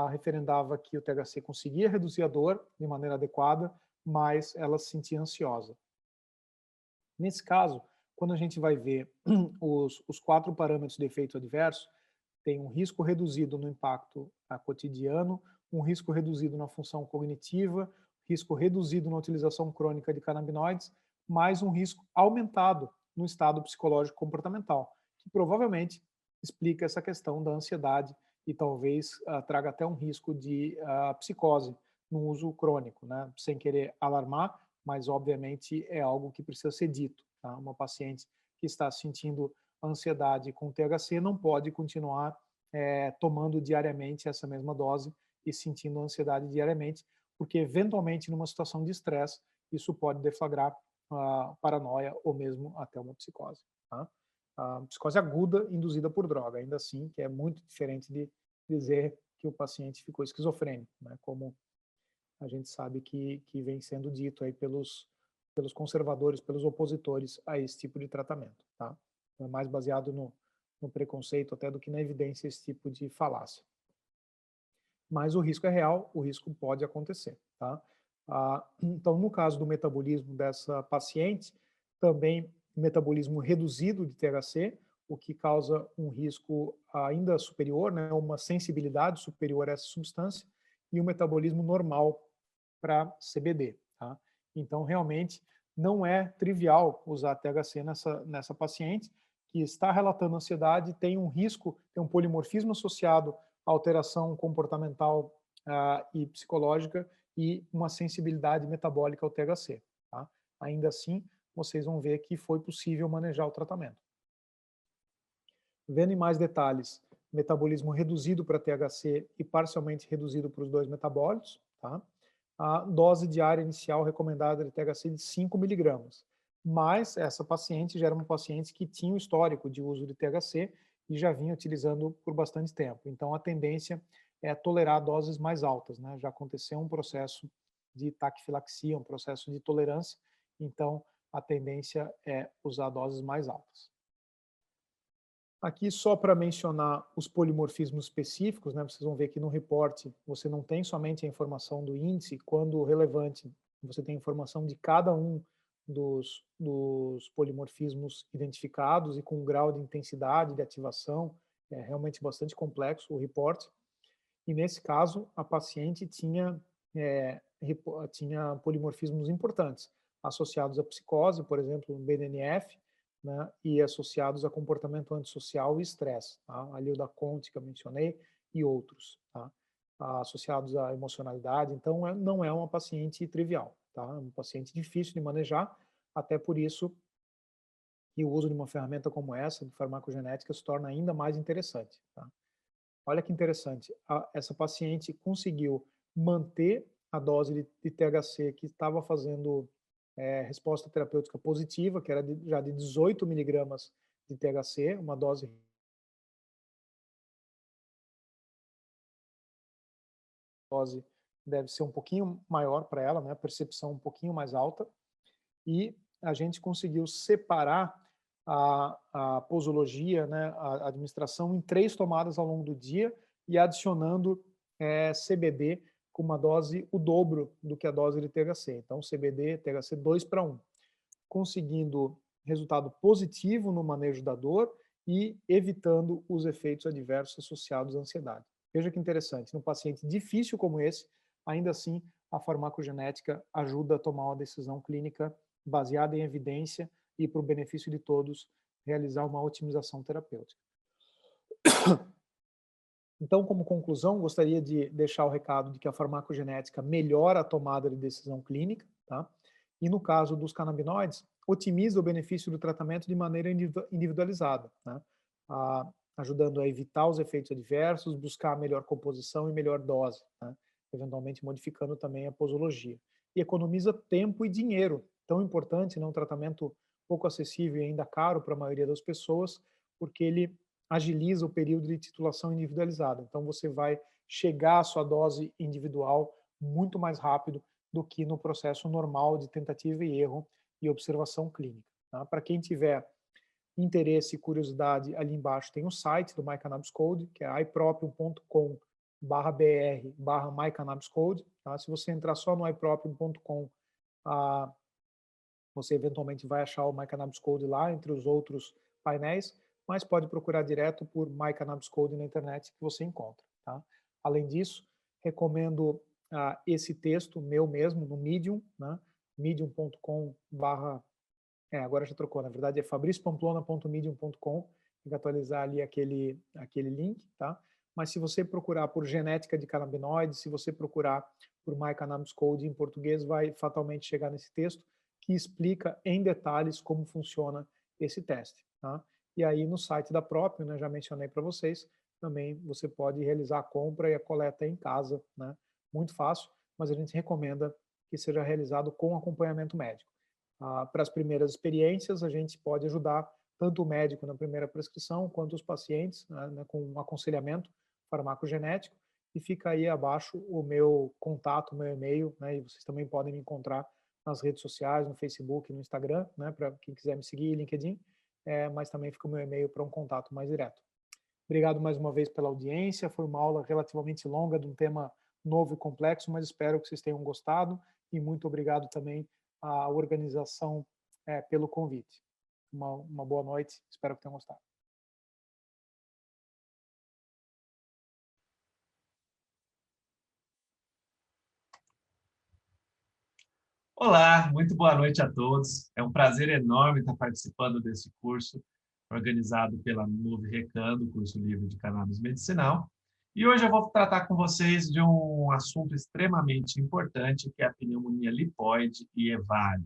Speaker 4: referendava que o THC conseguia reduzir a dor de maneira adequada, mas ela se sentia ansiosa. Nesse caso, quando a gente vai ver os 4 parâmetros de efeito adverso, tem um risco reduzido no impacto cotidiano, um risco reduzido na função cognitiva, risco reduzido na utilização crônica de canabinoides, mais um risco aumentado no estado psicológico comportamental, que provavelmente explica essa questão da ansiedade e talvez traga até um risco de psicose no uso crônico, né? Sem querer alarmar, mas obviamente é algo que precisa ser dito. Tá? Uma paciente que está sentindo ansiedade com THC não pode continuar tomando diariamente essa mesma dose e sentindo ansiedade diariamente, porque eventualmente numa situação de estresse isso pode deflagrar paranoia ou mesmo até uma psicose. Tá? A psicose aguda induzida por droga, ainda assim, que é muito diferente de dizer que o paciente ficou esquizofrênico, né? Como a gente sabe que vem sendo dito aí pelos conservadores, pelos opositores a esse tipo de tratamento. Tá? É mais baseado no preconceito até do que na evidência esse tipo de falácia. Mas o risco é real, o risco pode acontecer. Tá? Então, no caso do metabolismo dessa paciente, também metabolismo reduzido de THC, o que causa um risco ainda superior, né, uma sensibilidade superior a essa substância, e um metabolismo normal para CBD. Tá? Então, realmente, não é trivial usar THC nessa paciente, que está relatando ansiedade, tem um risco, tem um polimorfismo associado à alteração comportamental e psicológica e uma sensibilidade metabólica ao THC. Tá? Ainda assim, vocês vão ver que foi possível manejar o tratamento. Vendo em mais detalhes, metabolismo reduzido para THC e parcialmente reduzido para os 2 metabólitos, tá? A dose diária inicial recomendada de THC de 5 miligramas. Mas essa paciente já era uma paciente que tinha um histórico de uso de THC e já vinha utilizando por bastante tempo. Então, a tendência é tolerar doses mais altas. Né? Já aconteceu um processo de taquifilaxia, um processo de tolerância, então a tendência é usar doses mais altas. Aqui só para mencionar os polimorfismos específicos, né, vocês vão ver que no reporte você não tem somente a informação do índice, quando relevante você tem a informação de cada um dos polimorfismos identificados e com um grau de intensidade, de ativação, é realmente bastante complexo o reporte. E nesse caso, a paciente tinha polimorfismos importantes, associados à psicose, por exemplo, no BDNF, né, e associados a comportamento antissocial e estresse, tá? Ali o da Conte, que eu mencionei, e outros, tá? Associados à emocionalidade. Então, não é uma paciente trivial, tá? É uma paciente difícil de manejar, até por isso que o uso de uma ferramenta como essa, de farmacogenética, se torna ainda mais interessante, tá? Olha que interessante, essa paciente conseguiu manter a dose de THC que estava fazendo resposta terapêutica positiva, que era já de 18 miligramas de THC, uma dose deve ser um pouquinho maior para ela, né? Percepção um pouquinho mais alta, e a gente conseguiu separar a posologia, né, a administração em 3 tomadas ao longo do dia e adicionando CBD com uma dose o dobro do que a dose de THC. Então, CBD, THC 2 para 1, conseguindo resultado positivo no manejo da dor e evitando os efeitos adversos associados à ansiedade. Veja que interessante, num paciente difícil como esse, ainda assim, a farmacogenética ajuda a tomar uma decisão clínica baseada em evidência e, para o benefício de todos, realizar uma otimização terapêutica. Então, como conclusão, gostaria de deixar o recado de que a farmacogenética melhora a tomada de decisão clínica, tá? E no caso dos canabinoides, otimiza o benefício do tratamento de maneira individualizada, né? Ajudando a evitar os efeitos adversos, buscar a melhor composição e melhor dose, né? Eventualmente modificando também a posologia. E economiza tempo e dinheiro, tão importante, né? Um tratamento pouco acessível e ainda caro para a maioria das pessoas, porque ele agiliza o período de titulação individualizada. Então, você vai chegar à sua dose individual muito mais rápido do que no processo normal de tentativa e erro e observação clínica. Tá? Para quem tiver interesse e curiosidade, ali embaixo tem o site do MyCannabis Code, que é iproprium.com/br/MyCannabisCode. Tá? Se você entrar só no iproprium.com, você eventualmente vai achar o MyCannabis Code lá, entre os outros painéis, mas pode procurar direto por MyCannabis Code na internet que você encontra. Tá? Além disso, recomendo esse texto meu mesmo no Medium, né? medium.com/, agora já trocou, na verdade é fabriciopamplona.medium.com, tem que atualizar ali aquele link, tá? Mas se você procurar por genética de canabinoides, se você procurar por MyCannabis Code em português, vai fatalmente chegar nesse texto que explica em detalhes como funciona esse teste, tá? E aí no site da Proprium, né, já mencionei para vocês, também você pode realizar a compra e a coleta em casa, né? Muito fácil, mas a gente recomenda que seja realizado com acompanhamento médico. Para as primeiras experiências, a gente pode ajudar tanto o médico na primeira prescrição, quanto os pacientes, né, com um aconselhamento farmacogenético, e fica aí abaixo o meu contato, o meu e-mail, né, e vocês também podem me encontrar nas redes sociais, no Facebook, no Instagram, né, para quem quiser me seguir, LinkedIn, mas também fica o meu e-mail para um contato mais direto. Obrigado mais uma vez pela audiência, foi uma aula relativamente longa de um tema novo e complexo, mas espero que vocês tenham gostado, e muito obrigado também à organização pelo convite. Uma boa noite, espero que tenham gostado.
Speaker 5: Olá, muito boa noite a todos. É um prazer enorme estar participando desse curso organizado pela Nuvem Recando, curso livre de cannabis medicinal. E hoje eu vou tratar com vocês de um assunto extremamente importante, que é a pneumonia lipoide e EVALI.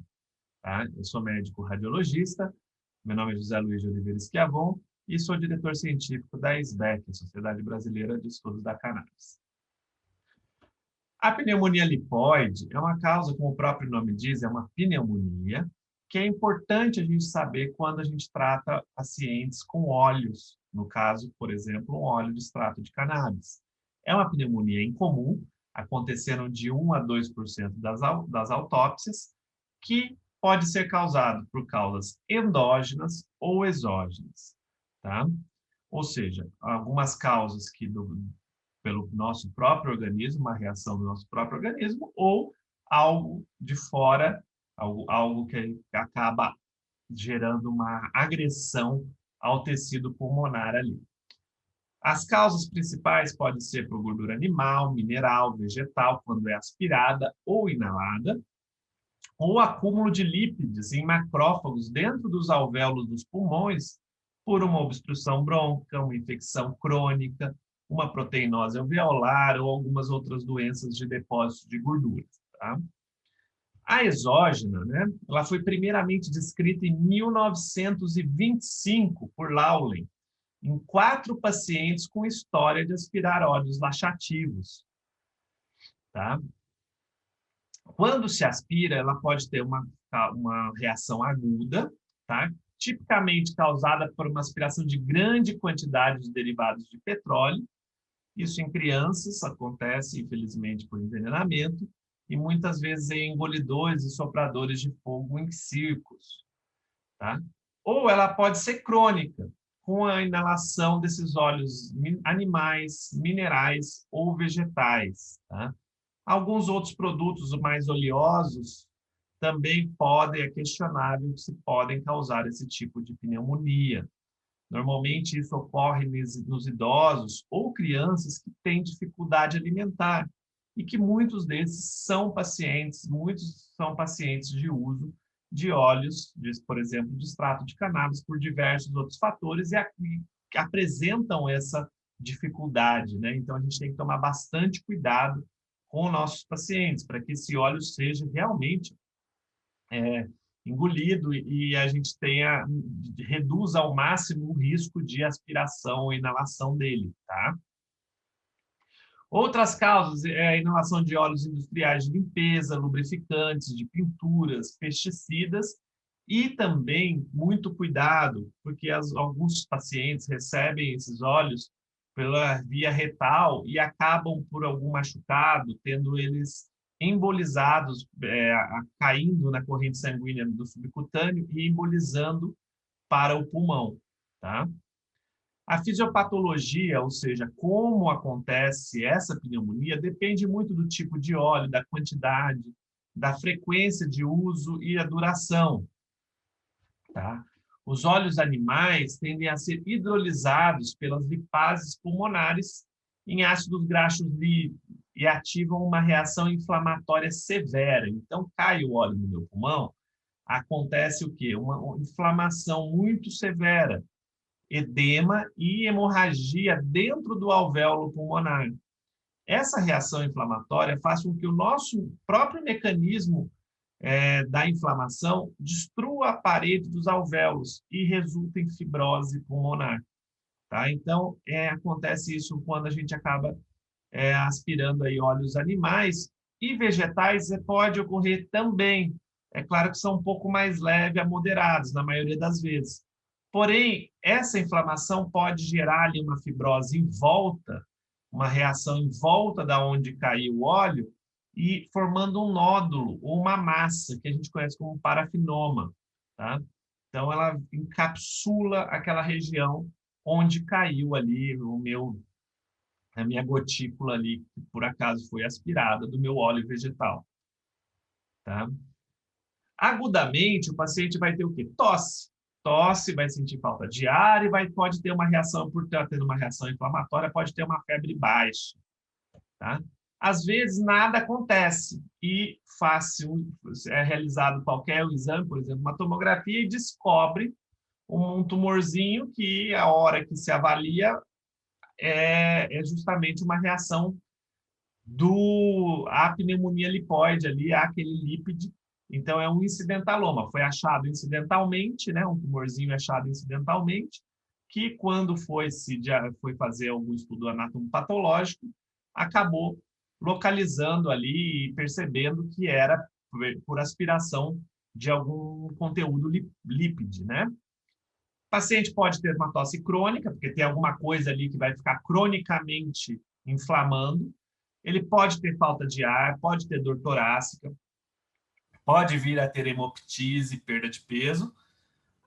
Speaker 5: Tá? Eu sou médico radiologista, meu nome é José Luiz de Oliveira Schiavon e sou diretor científico da SBEC, a Sociedade Brasileira de Estudos da Cannabis. A pneumonia lipoide é uma causa, como o próprio nome diz, é uma pneumonia, que é importante a gente saber quando a gente trata pacientes com óleos, no caso, por exemplo, um óleo de extrato de cannabis. É uma pneumonia incomum, acontecendo de 1 a 2% das autópsias, que pode ser causado por causas endógenas ou exógenas, tá? Ou seja, algumas causas que pelo nosso próprio organismo, uma reação do nosso próprio organismo, ou algo de fora, algo que acaba gerando uma agressão ao tecido pulmonar ali. As causas principais podem ser por gordura animal, mineral, vegetal, quando é aspirada ou inalada, ou acúmulo de lípides em macrófagos dentro dos alvéolos dos pulmões por uma obstrução brônquica, uma infecção crônica, uma proteinose alveolar ou algumas outras doenças de depósito de gordura. Tá? A exógena, né, ela foi primeiramente descrita em 1925 por Lawley, em 4 pacientes com história de aspirar óleos laxativos. Tá? Quando se aspira, ela pode ter uma reação aguda, tá? Tipicamente causada por uma aspiração de grande quantidade de derivados de petróleo. Isso em crianças acontece, infelizmente, por envenenamento, e muitas vezes em engolidores e sopradores de fogo em circos. Tá? Ou ela pode ser crônica, com a inalação desses óleos animais, minerais ou vegetais. Tá? Alguns outros produtos mais oleosos também é questionável se podem causar esse tipo de pneumonia. Normalmente isso ocorre nos idosos ou crianças que têm dificuldade alimentar e que muitos são pacientes de uso de óleos, por exemplo, de extrato de cannabis, por diversos outros fatores e apresentam essa dificuldade, né? Então a gente tem que tomar bastante cuidado com nossos pacientes para que esse óleo seja realmente engolido e a gente reduza ao máximo o risco de aspiração ou inalação dele, tá? Outras causas é a inalação de óleos industriais de limpeza, lubrificantes, de pinturas, pesticidas e também muito cuidado, porque alguns pacientes recebem esses óleos pela via retal e acabam por algum machucado, tendo eles embolizados, caindo na corrente sanguínea do subcutâneo e embolizando para o pulmão, tá? A fisiopatologia, ou seja, como acontece essa pneumonia, depende muito do tipo de óleo, da quantidade, da frequência de uso e a duração, tá? Os óleos animais tendem a ser hidrolisados pelas lipases pulmonares em ácidos graxos livres e ativam uma reação inflamatória severa. Então, cai o óleo no meu pulmão, acontece o quê? Uma inflamação muito severa, edema e hemorragia dentro do alvéolo pulmonar. Essa reação inflamatória faz com que o nosso próprio mecanismo da inflamação destrua a parede dos alvéolos e resulta em fibrose pulmonar. Tá? Então, acontece isso quando a gente acaba aspirando aí óleos animais e vegetais, pode ocorrer também. É claro que são um pouco mais leves a moderados, na maioria das vezes. Porém, essa inflamação pode gerar ali uma fibrose em volta, uma reação em volta da onde caiu o óleo, e formando um nódulo ou uma massa, que a gente conhece como parafinoma. Tá? Então, ela encapsula aquela região onde caiu ali a minha gotícula ali, que por acaso foi aspirada do meu óleo vegetal. Tá? Agudamente, o paciente vai ter o quê? Tosse, vai sentir falta de ar e pode ter uma reação, por estar tendo uma reação inflamatória, pode ter uma febre baixa. Tá? Às vezes, nada acontece e é realizado qualquer exame, por exemplo, uma tomografia, e descobre um tumorzinho que, a hora que se avalia, é justamente uma reação à pneumonia lipoide, ali, àquele lípide. Então, é um incidentaloma. Foi achado incidentalmente, né? Um tumorzinho achado incidentalmente, que quando foi fazer algum estudo anatomopatológico, acabou localizando ali e percebendo que era por aspiração de algum conteúdo lípide, né? O paciente pode ter uma tosse crônica, porque tem alguma coisa ali que vai ficar cronicamente inflamando. Ele pode ter falta de ar, pode ter dor torácica, pode vir a ter hemoptise, perda de peso.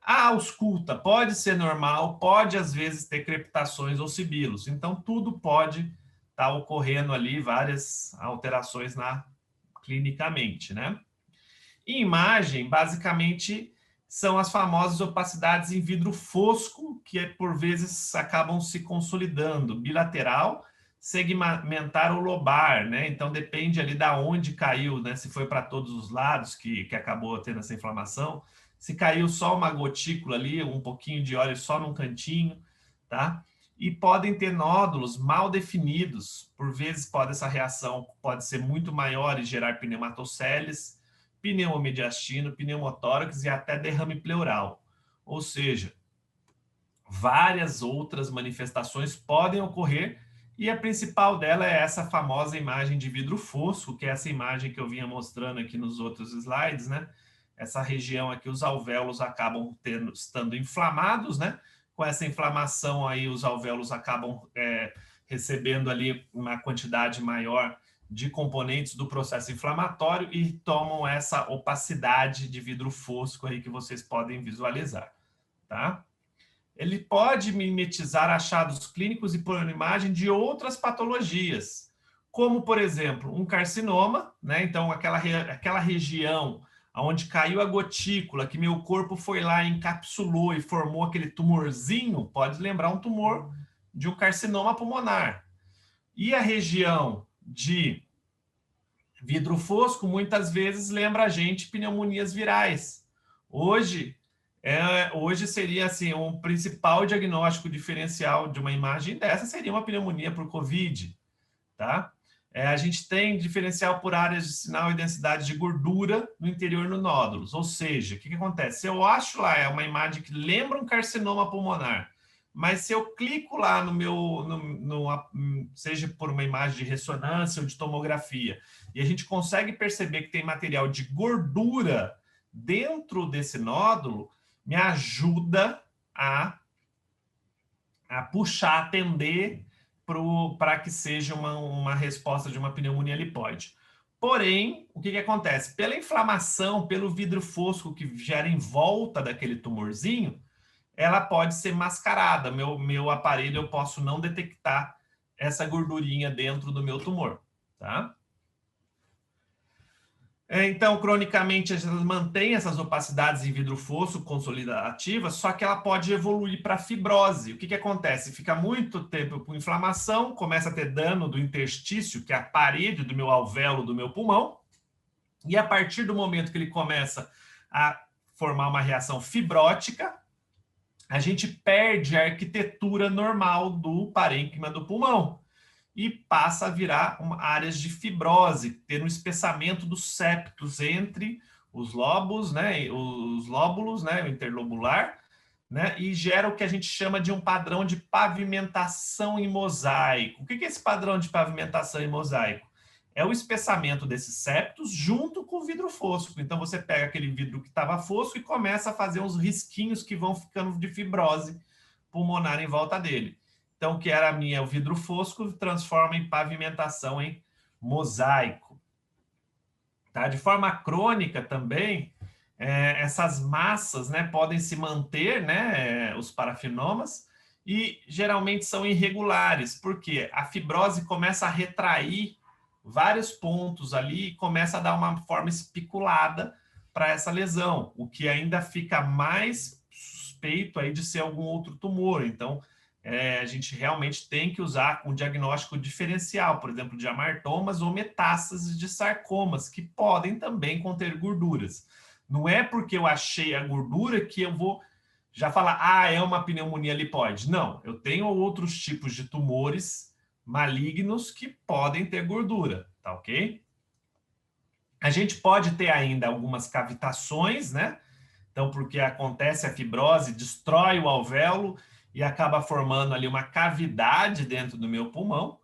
Speaker 5: A ausculta pode ser normal, pode às vezes ter crepitações ou sibilos. Então, tudo pode estar ocorrendo ali, várias alterações clinicamente, né? E imagem, basicamente, são as famosas opacidades em vidro fosco, que por vezes acabam se consolidando, bilateral, segmentar o lobar, né? Então depende ali da onde caiu, né? Se foi para todos os lados que acabou tendo essa inflamação, se caiu só uma gotícula ali, um pouquinho de óleo só num cantinho, tá? E podem ter nódulos mal definidos. Por vezes essa reação pode ser muito maior e gerar pneumatoceles, pneumomediastino, pneumotórax e até derrame pleural. Ou seja, várias outras manifestações podem ocorrer e a principal dela é essa famosa imagem de vidro fosco, que é essa imagem que eu vinha mostrando aqui nos outros slides, né? Essa região aqui, os alvéolos acabam estando inflamados, né? Com essa inflamação aí, os alvéolos acabam recebendo ali uma quantidade maior de componentes do processo inflamatório e tomam essa opacidade de vidro fosco aí que vocês podem visualizar, tá? Ele pode mimetizar achados clínicos e por imagem de outras patologias, como, por exemplo, um carcinoma, né? Então, aquela região onde caiu a gotícula, que meu corpo foi lá, encapsulou e formou aquele tumorzinho, pode lembrar um tumor de um carcinoma pulmonar. E a região de vidro fosco, muitas vezes, lembra a gente pneumonias virais. Hoje seria assim, um principal diagnóstico diferencial de uma imagem dessa seria uma pneumonia por Covid, tá? A gente tem diferencial por áreas de sinal e densidade de gordura no interior no nódulos. Ou seja, o que acontece? Se eu acho lá uma imagem que lembra um carcinoma pulmonar, mas se eu clico lá no meu, seja por uma imagem de ressonância ou de tomografia, e a gente consegue perceber que tem material de gordura dentro desse nódulo, me ajuda a puxar, atender para que seja uma resposta de uma pneumonia lipoide. Porém, o que acontece? Pela inflamação, pelo vidro fosco que gera em volta daquele tumorzinho, ela pode ser mascarada. Meu aparelho, eu posso não detectar essa gordurinha dentro do meu tumor, tá? Então, cronicamente, a gente mantém essas opacidades em vidro fosco consolidativas, só que ela pode evoluir para fibrose. O que acontece? Fica muito tempo com inflamação, começa a ter dano do interstício, que é a parede do meu alvéolo do meu pulmão, e a partir do momento que ele começa a formar uma reação fibrótica, a gente perde a arquitetura normal do parênquima do pulmão e passa a virar áreas de fibrose, ter um espessamento dos septos entre os lobos, né, os lóbulos, né, o interlobular, né, e gera o que a gente chama de um padrão de pavimentação em mosaico. O que é esse padrão de pavimentação em mosaico? É o espessamento desses septos junto com o vidro fosco. Então, você pega aquele vidro que estava fosco e começa a fazer uns risquinhos que vão ficando de fibrose pulmonar em volta dele. Então, o que era o vidro fosco transforma em pavimentação em mosaico. Tá? De forma crônica também, essas massas, né, podem se manter, né, os parafinomas, e geralmente são irregulares, porque a fibrose começa a retrair vários pontos ali e começa a dar uma forma espiculada para essa lesão, o que ainda fica mais suspeito aí de ser algum outro tumor. Então, a gente realmente tem que usar um diagnóstico diferencial, por exemplo, de amartomas ou metástases de sarcomas, que podem também conter gorduras. Não é porque eu achei a gordura que eu vou já falar, é uma pneumonia lipoide. Não, eu tenho outros tipos de tumores malignos que podem ter gordura, tá ok? A gente pode ter ainda algumas cavitações, né? Então, porque acontece a fibrose, destrói o alvéolo e acaba formando ali uma cavidade dentro do meu pulmão,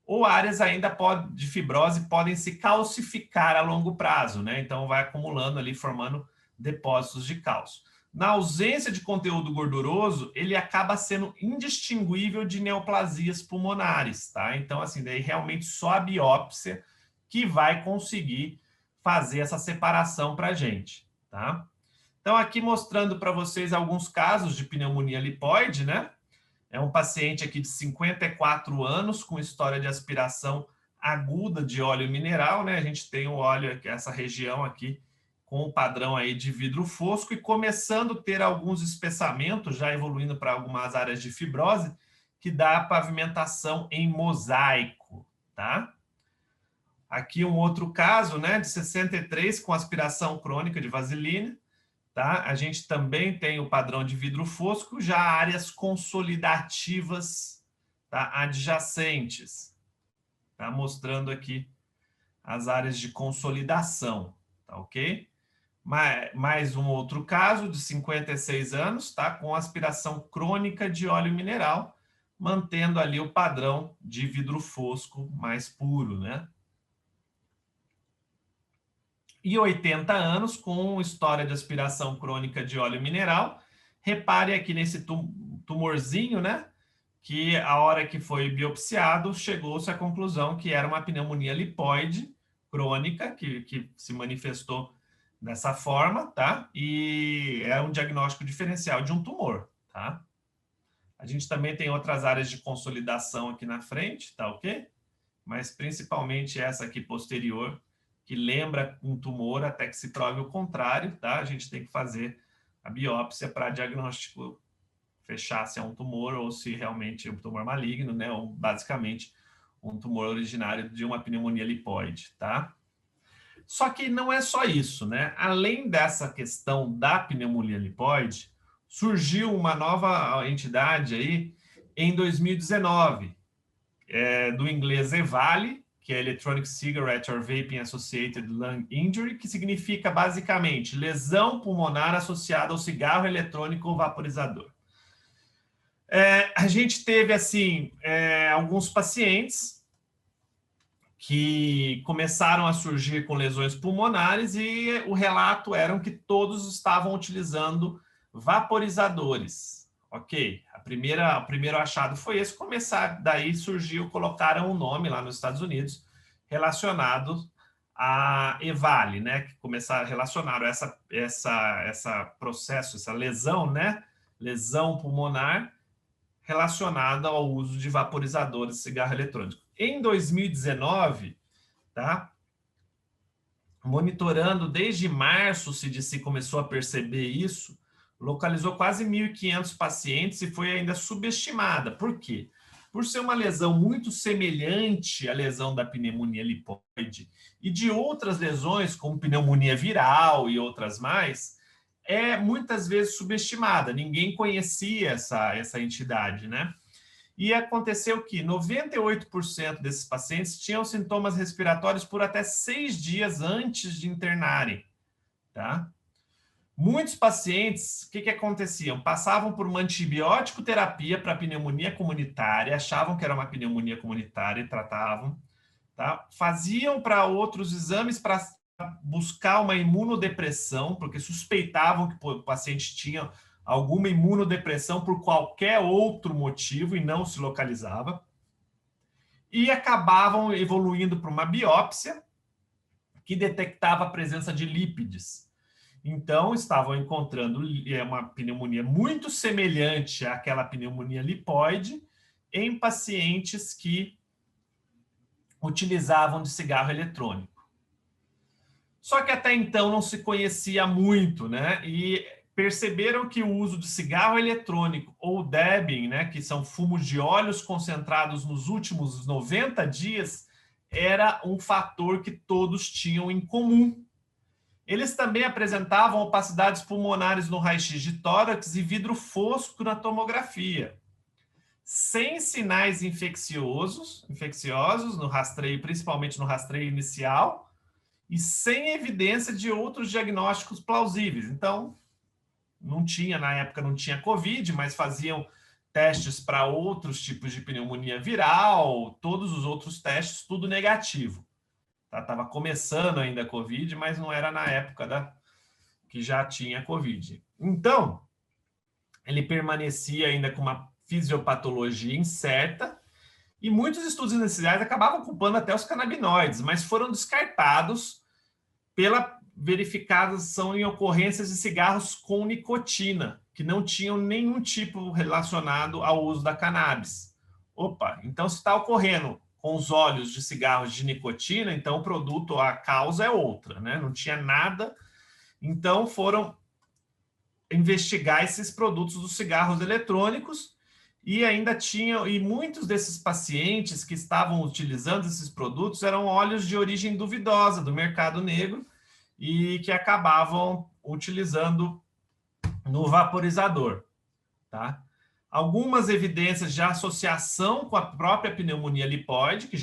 Speaker 5: ou áreas ainda de fibrose podem se calcificar a longo prazo, né? Então, vai acumulando ali, formando depósitos de cálcio. Na ausência de conteúdo gorduroso, ele acaba sendo indistinguível de neoplasias pulmonares, tá? Então, assim, daí realmente só a biópsia que vai conseguir fazer essa separação para a gente, tá? Então, aqui mostrando para vocês alguns casos de pneumonia lipoide, né? É um paciente aqui de 54 anos com história de aspiração aguda de óleo mineral, né? A gente tem o óleo, essa região aqui, com o padrão aí de vidro fosco e começando a ter alguns espessamentos, já evoluindo para algumas áreas de fibrose, que dá pavimentação em mosaico, tá? Aqui um outro caso, né, de 63, com aspiração crônica de vaselina, tá? A gente também tem o padrão de vidro fosco, já áreas consolidativas, tá, adjacentes, tá? Mostrando aqui as áreas de consolidação, tá ok? Mais um outro caso de 56 anos, tá? Com aspiração crônica de óleo mineral, mantendo ali o padrão de vidro fosco mais puro, né? E 80 anos com história de aspiração crônica de óleo mineral. Repare aqui nesse tumorzinho, né? Que a hora que foi biopsiado, chegou-se à conclusão que era uma pneumonia lipoide crônica, que se manifestou dessa forma, tá? E é um diagnóstico diferencial de um tumor, tá? A gente também tem outras áreas de consolidação aqui na frente, tá ok? Mas principalmente essa aqui posterior, que lembra um tumor até que se prove o contrário, tá? A gente tem que fazer a biópsia para diagnóstico fechar se é um tumor ou se realmente é um tumor maligno, né? Ou basicamente um tumor originário de uma pneumonia lipoide, tá? Só que não é só isso, né? Além dessa questão da pneumonia lipoide, surgiu uma nova entidade aí em 2019, do inglês EVALI, que é Electronic Cigarette or Vaping Associated Lung Injury, que significa basicamente lesão pulmonar associada ao cigarro eletrônico ou vaporizador. A gente teve, assim, alguns pacientes que começaram a surgir com lesões pulmonares e o relato era que todos estavam utilizando vaporizadores. Ok, o primeiro achado foi esse, daí surgiu, colocaram um nome lá nos Estados Unidos relacionado a EVALI, né? Que relacionaram essa processo, essa lesão, né? Lesão pulmonar relacionada ao uso de vaporizadores de cigarro eletrônico. Em 2019, tá? Monitorando desde março, se começou a perceber isso, localizou quase 1.500 pacientes e foi ainda subestimada. Por quê? Por ser uma lesão muito semelhante à lesão da pneumonia lipoide e de outras lesões, como pneumonia viral e outras mais, é muitas vezes subestimada. Ninguém conhecia essa entidade, né? E aconteceu que 98% desses pacientes tinham sintomas respiratórios por até 6 dias antes de internarem, tá? Muitos pacientes, o que aconteciam? Passavam por uma antibiótico terapia para pneumonia comunitária, achavam que era uma pneumonia comunitária e tratavam, tá? Faziam para outros exames para buscar uma imunodepressão, porque suspeitavam que o paciente tinha alguma imunodepressão por qualquer outro motivo e não se localizava. E acabavam evoluindo para uma biópsia que detectava a presença de lípides. Então, estavam encontrando uma pneumonia muito semelhante àquela pneumonia lipoide em pacientes que utilizavam de cigarro eletrônico. Só que até então não se conhecia muito, né? E perceberam que o uso de cigarro eletrônico ou dabbing, né, que são fumos de óleos concentrados nos últimos 90 dias, era um fator que todos tinham em comum. Eles também apresentavam opacidades pulmonares no raio-x de tórax e vidro fosco na tomografia, sem sinais infecciosos no rastreio, principalmente no rastreio inicial, e sem evidência de outros diagnósticos plausíveis. Então, na época não tinha Covid, mas faziam testes para outros tipos de pneumonia viral, todos os outros testes, tudo negativo. Estava começando ainda a Covid, mas não era na época que já tinha Covid. Então, ele permanecia ainda com uma fisiopatologia incerta e muitos estudos iniciais acabavam culpando até os canabinoides, mas foram descartados pela verificação em ocorrências de cigarros com nicotina, que não tinham nenhum tipo relacionado ao uso da cannabis. Opa, então se está ocorrendo com os óleos de cigarros de nicotina, então o produto, a causa é outra, né? Não tinha nada. Então foram investigar esses produtos dos cigarros eletrônicos e ainda tinham, e muitos desses pacientes que estavam utilizando esses produtos eram óleos de origem duvidosa do mercado negro e que acabavam utilizando no vaporizador, tá? Algumas evidências de associação com a própria pneumonia lipoide, que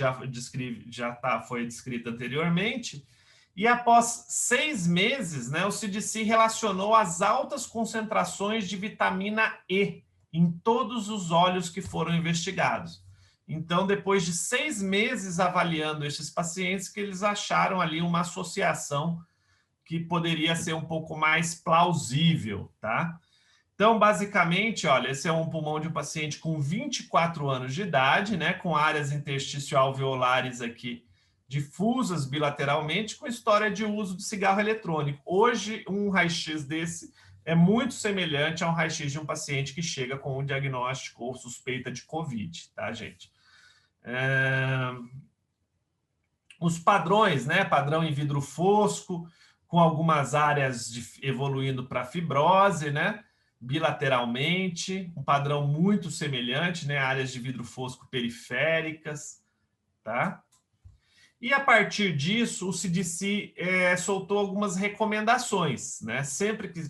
Speaker 5: foi descrita anteriormente, e após 6 meses, né, o CDC relacionou as altas concentrações de vitamina E em todos os óleos que foram investigados. Então, depois de 6 meses avaliando esses pacientes, que eles acharam ali uma associação que poderia ser um pouco mais plausível, tá? Então, basicamente, olha, esse é um pulmão de um paciente com 24 anos de idade, né, com áreas intersticial-alveolares aqui difusas bilateralmente, com história de uso de cigarro eletrônico. Hoje, um raio-x desse é muito semelhante a um raio-x de um paciente que chega com um diagnóstico ou suspeita de COVID, tá, gente? Os padrões, né, padrão em vidro fosco, com algumas áreas evoluindo para fibrose, né, bilateralmente, um padrão muito semelhante, né, áreas de vidro fosco periféricas, tá? E a partir disso, o CDC soltou algumas recomendações, né? Sempre que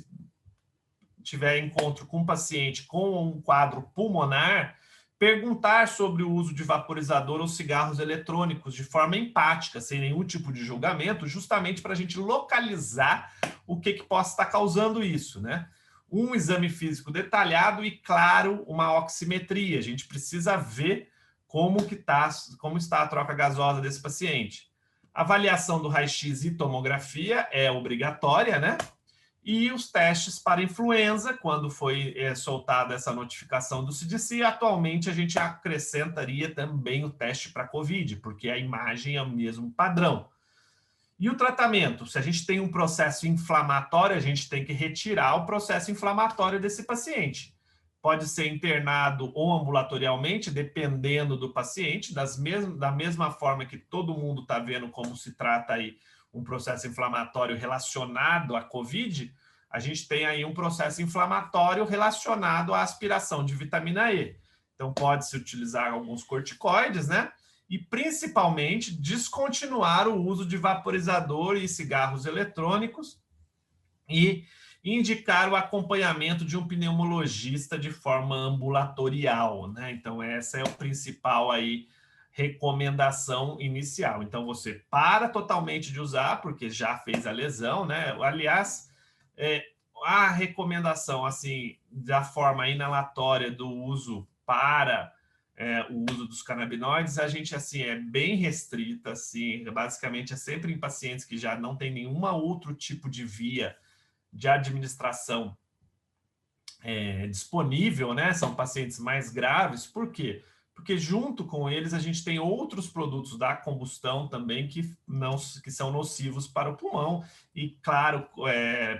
Speaker 5: tiver encontro com um paciente com um quadro pulmonar, perguntar sobre o uso de vaporizador ou cigarros eletrônicos de forma empática, sem nenhum tipo de julgamento, justamente para a gente localizar o que possa estar causando isso, né? Um exame físico detalhado e, claro, uma oximetria. A gente precisa ver como está a troca gasosa desse paciente. Avaliação do raio-x e tomografia é obrigatória, né? E os testes para influenza, quando foi soltada essa notificação do CDC, atualmente a gente acrescentaria também o teste para COVID, porque a imagem é o mesmo padrão. E o tratamento? Se a gente tem um processo inflamatório, a gente tem que retirar o processo inflamatório desse paciente. Pode ser internado ou ambulatorialmente, dependendo do paciente, da mesma forma que todo mundo está vendo como se trata aí um processo inflamatório relacionado à COVID, a gente tem aí um processo inflamatório relacionado à aspiração de vitamina E. Então, pode-se utilizar alguns corticoides, né? E, principalmente, descontinuar o uso de vaporizador e cigarros eletrônicos e indicar o acompanhamento de um pneumologista de forma ambulatorial, né? Então, essa é o principal aí recomendação inicial. Então, você para totalmente de usar, porque já fez a lesão, né? Aliás, a recomendação, assim, da forma inalatória do uso para o uso dos canabinoides, a gente, assim, é bem restrita, assim, basicamente é sempre em pacientes que já não tem nenhum outro tipo de via de administração disponível, né? São pacientes mais graves. Por quê? Porque junto com eles a gente tem outros produtos da combustão também que são nocivos para o pulmão e, claro,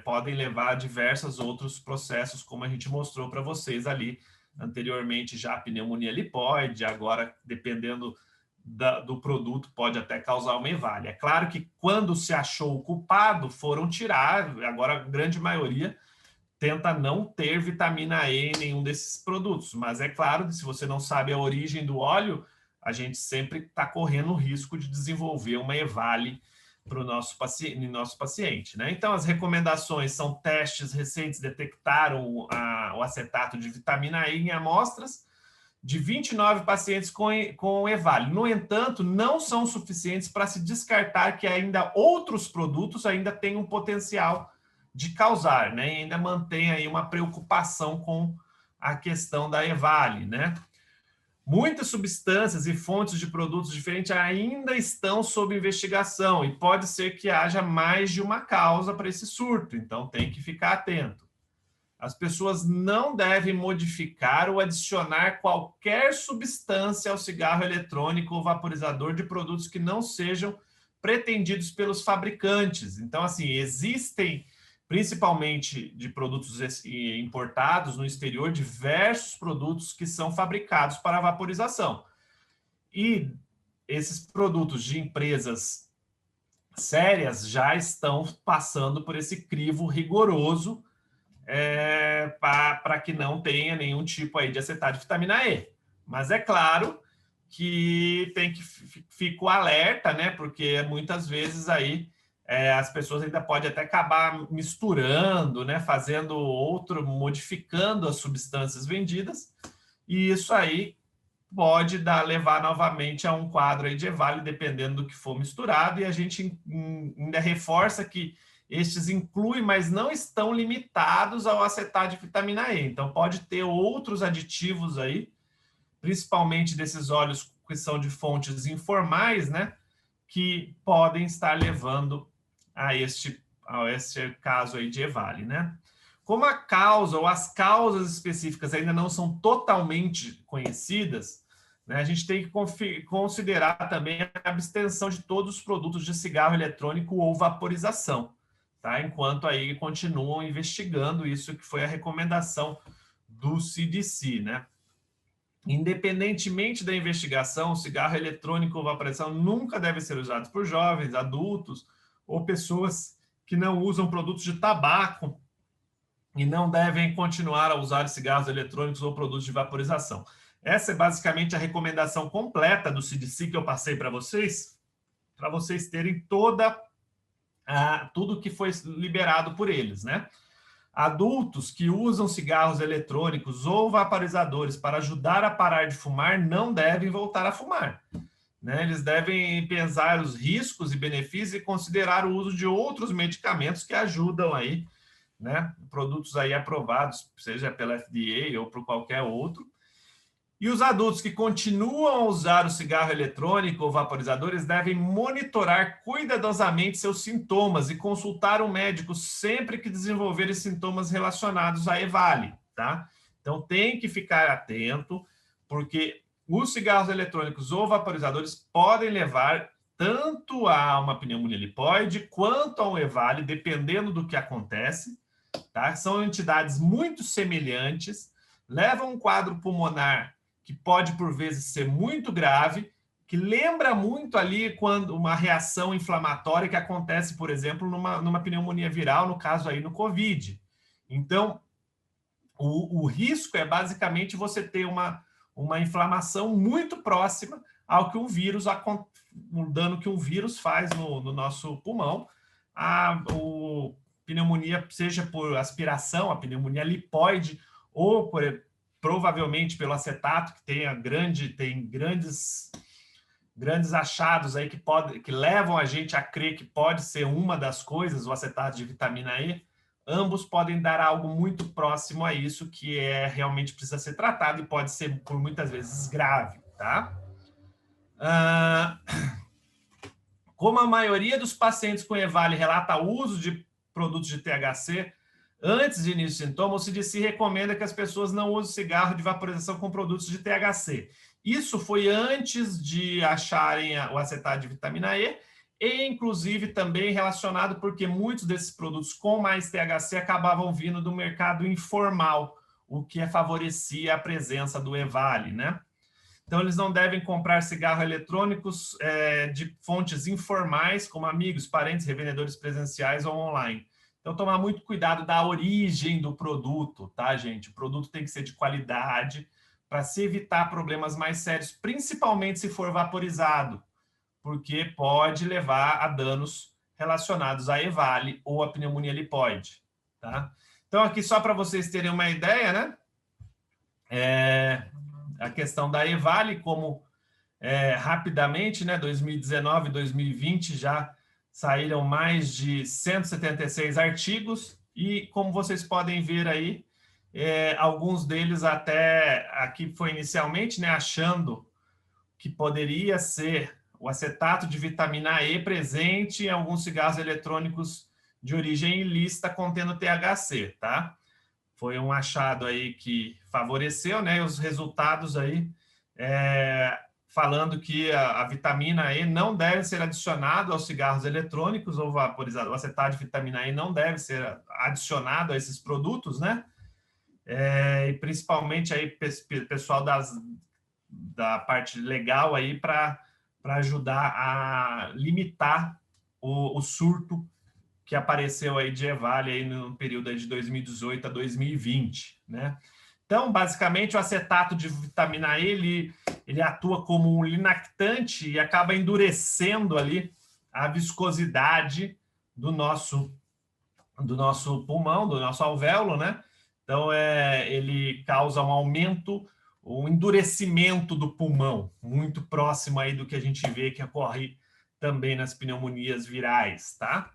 Speaker 5: podem levar a diversos outros processos, como a gente mostrou para vocês ali anteriormente, já a pneumonia lipoide, agora, dependendo do produto, pode até causar uma EVALI. É claro que quando se achou o culpado, foram tirar, agora a grande maioria tenta não ter vitamina E em nenhum desses produtos, mas é claro que se você não sabe a origem do óleo, a gente sempre está correndo o risco de desenvolver uma EVALI para o nosso paciente, né? Então, as recomendações são testes recentes detectaram o acetato de vitamina E em amostras de 29 pacientes com EVALI. No entanto, não são suficientes para se descartar que ainda outros produtos ainda têm um potencial de causar, né? E ainda mantém aí uma preocupação com a questão da EVALI, né? Muitas substâncias e fontes de produtos diferentes ainda estão sob investigação e pode ser que haja mais de uma causa para esse surto, então tem que ficar atento. As pessoas não devem modificar ou adicionar qualquer substância ao cigarro eletrônico ou vaporizador de produtos que não sejam pretendidos pelos fabricantes. Então, assim, existem, principalmente de produtos importados no exterior, diversos produtos que são fabricados para vaporização. E esses produtos de empresas sérias já estão passando por esse crivo rigoroso para que não tenha nenhum tipo aí de acetato de vitamina E. Mas é claro que tem que ficar o alerta, né? Porque muitas vezes aí as pessoas ainda podem até acabar misturando, né? Fazendo modificando as substâncias vendidas, e isso aí pode levar novamente a um quadro aí de EVALI, dependendo do que for misturado, e a gente ainda reforça que estes incluem, mas não estão limitados ao acetato de vitamina E. Então, pode ter outros aditivos aí, principalmente desses óleos que são de fontes informais, né, que podem estar levando a este caso aí de EVALI, né? Como a causa ou as causas específicas ainda não são totalmente conhecidas, né, a gente tem que considerar também a abstenção de todos os produtos de cigarro eletrônico ou vaporização, tá? Enquanto aí continuam investigando isso, que foi a recomendação do CDC, né? Independentemente da investigação, cigarro eletrônico ou vaporização nunca deve ser usado por jovens, adultos ou pessoas que não usam produtos de tabaco e não devem continuar a usar cigarros eletrônicos ou produtos de vaporização. Essa é basicamente a recomendação completa do CDC que eu passei para vocês terem tudo que foi liberado por eles, né? Adultos que usam cigarros eletrônicos ou vaporizadores para ajudar a parar de fumar não devem voltar a fumar, né? Eles devem pensar os riscos e benefícios e considerar o uso de outros medicamentos que ajudam aí, né? Produtos aí aprovados, seja pela FDA ou por qualquer outro. E os adultos que continuam a usar o cigarro eletrônico ou vaporizadores devem monitorar cuidadosamente seus sintomas e consultar um médico sempre que desenvolverem sintomas relacionados à EVALI, tá? Então, tem que ficar atento, porque os cigarros eletrônicos ou vaporizadores podem levar tanto a uma pneumonia lipoide quanto a um EVALI, dependendo do que acontece, tá? São entidades muito semelhantes, levam um quadro pulmonar que pode, por vezes, ser muito grave, que lembra muito ali quando uma reação inflamatória que acontece, por exemplo, numa pneumonia viral, no caso aí no COVID. Então, o risco é basicamente você ter uma inflamação muito próxima ao que um vírus, o dano que um vírus faz no nosso pulmão. A pneumonia, seja por aspiração, a pneumonia lipoide, ou provavelmente pelo acetato, que tem grandes achados aí que levam a gente a crer que pode ser uma das coisas, o acetato de vitamina E. Ambos podem dar algo muito próximo a isso, que realmente precisa ser tratado e pode ser, por muitas vezes, grave, tá? Como a maioria dos pacientes com EVALI relata o uso de produtos de THC, antes de início de sintomas, o CDC recomenda que as pessoas não usem cigarro de vaporização com produtos de THC. Isso foi antes de acharem o acetato de vitamina E, e inclusive também relacionado porque muitos desses produtos com mais THC acabavam vindo do mercado informal, o que favorecia a presença do EVALI, né? Então, eles não devem comprar cigarros eletrônicos de fontes informais, como amigos, parentes, revendedores presenciais ou online. Então, tomar muito cuidado da origem do produto, tá, gente? O produto tem que ser de qualidade para se evitar problemas mais sérios, principalmente se for vaporizado, porque pode levar a danos relacionados à EVALI ou à pneumonia lipoide, tá? Então, aqui só para vocês terem uma ideia, né? A questão da EVALI, como rapidamente, né? 2019 e 2020 já saíram mais de 176 artigos e, como vocês podem ver aí, alguns deles até aqui foi inicialmente, né, achando que poderia ser o acetato de vitamina E presente em alguns cigarros eletrônicos de origem ilícita contendo THC, tá? Foi um achado aí que favoreceu, né? Os resultados aí falando que a vitamina E não deve ser adicionado aos cigarros eletrônicos ou vaporizados. O acetato de vitamina E não deve ser adicionado a esses produtos, né? E principalmente aí pessoal da parte legal aí para ajudar a limitar o surto que apareceu aí de EVALI aí no período aí de 2018 a 2020, né? Então, basicamente, o acetato de vitamina E, ele atua como um linactante e acaba endurecendo ali a viscosidade do nosso pulmão, do nosso alvéolo, né? Então, ele causa um aumento, um endurecimento do pulmão, muito próximo aí do que a gente vê que ocorre também nas pneumonias virais, tá?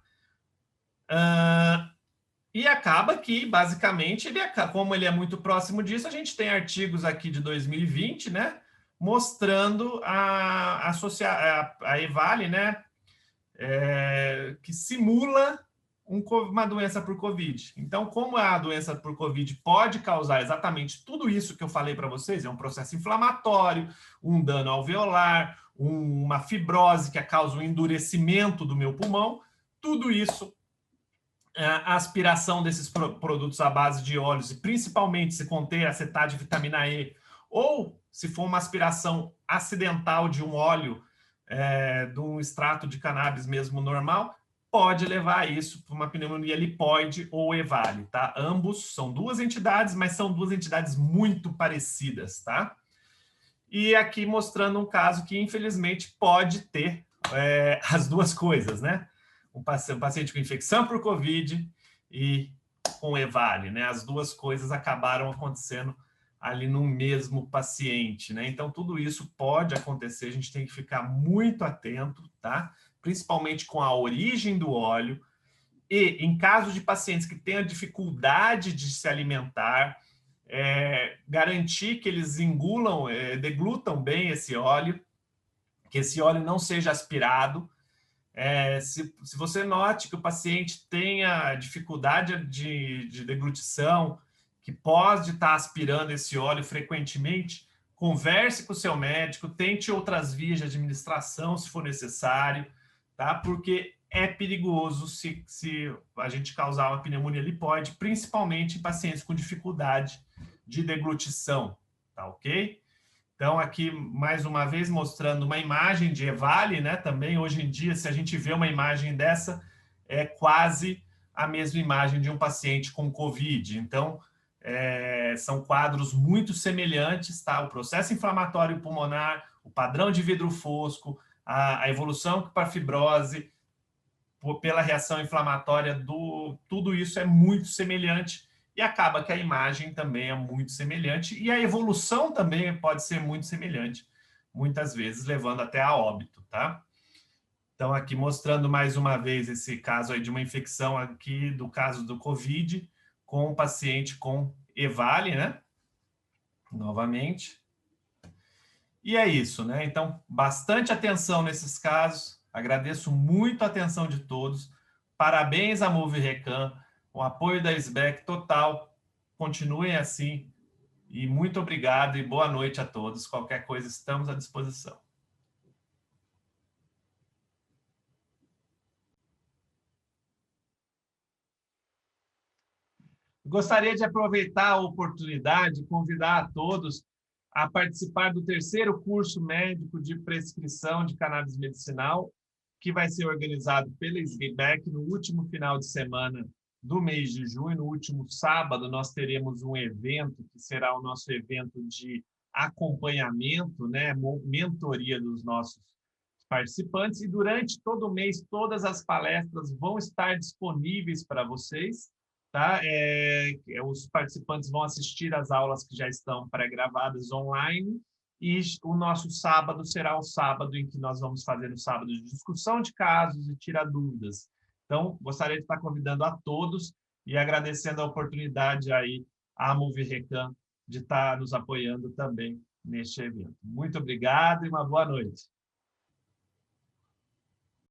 Speaker 5: E acaba que, basicamente, como ele é muito próximo disso, a gente tem artigos aqui de 2020, né, mostrando a EVALI, né, que simula uma doença por Covid. Então, como a doença por Covid pode causar exatamente tudo isso que eu falei para vocês, é um processo inflamatório, um dano alveolar, uma fibrose que causa um endurecimento do meu pulmão, tudo isso, a aspiração desses produtos à base de óleos, e principalmente se conter acetato de vitamina E, ou se for uma aspiração acidental de um óleo, de um extrato de cannabis mesmo normal, pode levar a isso para uma pneumonia lipoide ou EVALI, tá? Ambos são duas entidades, mas são duas entidades muito parecidas, tá? E aqui mostrando um caso que, infelizmente, pode ter as duas coisas, né? Um paciente com infecção por Covid e com EVALI, né? As duas coisas acabaram acontecendo ali no mesmo paciente, né? Então, tudo isso pode acontecer, a gente tem que ficar muito atento, tá? Principalmente com a origem do óleo e, em caso de pacientes que tenham dificuldade de se alimentar, garantir que eles engulam, deglutam bem esse óleo, que esse óleo não seja aspirado. Se você note que o paciente tenha dificuldade de deglutição, que pode estar aspirando esse óleo frequentemente, converse com o seu médico, tente outras vias de administração, se for necessário, tá? Porque é perigoso se a gente causar uma pneumonia lipoide, principalmente em pacientes com dificuldade de deglutição, tá ok? Então, aqui, mais uma vez, mostrando uma imagem de EVALI, né? Também, hoje em dia, se a gente vê uma imagem dessa, é quase a mesma imagem de um paciente com Covid. Então, são quadros muito semelhantes, tá? O processo inflamatório pulmonar, o padrão de vidro fosco, a evolução para a fibrose, pela reação inflamatória, tudo isso é muito semelhante. E acaba que a imagem também é muito semelhante e a evolução também pode ser muito semelhante, muitas vezes levando até a óbito, tá? Então, aqui mostrando mais uma vez esse caso aí de uma infecção aqui, do caso do Covid, com um paciente com EVALI, né? Novamente. E é isso, né? Então, bastante atenção nesses casos. Agradeço muito a atenção de todos. Parabéns à MoveRecan, o apoio da SBEC total. Continuem assim. E muito obrigado e boa noite a todos. Qualquer coisa, estamos à disposição. Gostaria de aproveitar a oportunidade e convidar a todos a participar do terceiro curso médico de prescrição de cannabis medicinal, que vai ser organizado pela SBEC no último final de semana do mês de junho. No último sábado, nós teremos um evento, que será o nosso evento de acompanhamento, né, mentoria dos nossos participantes, e durante todo o mês, todas as palestras vão estar disponíveis para vocês, tá? Os participantes vão assistir às aulas que já estão pré-gravadas online, e o nosso sábado será o sábado em que nós vamos fazer o sábado de discussão de casos e tirar dúvidas. Então, gostaria de estar convidando a todos e agradecendo a oportunidade aí à MoveRecan de estar nos apoiando também neste evento. Muito obrigado e uma boa noite.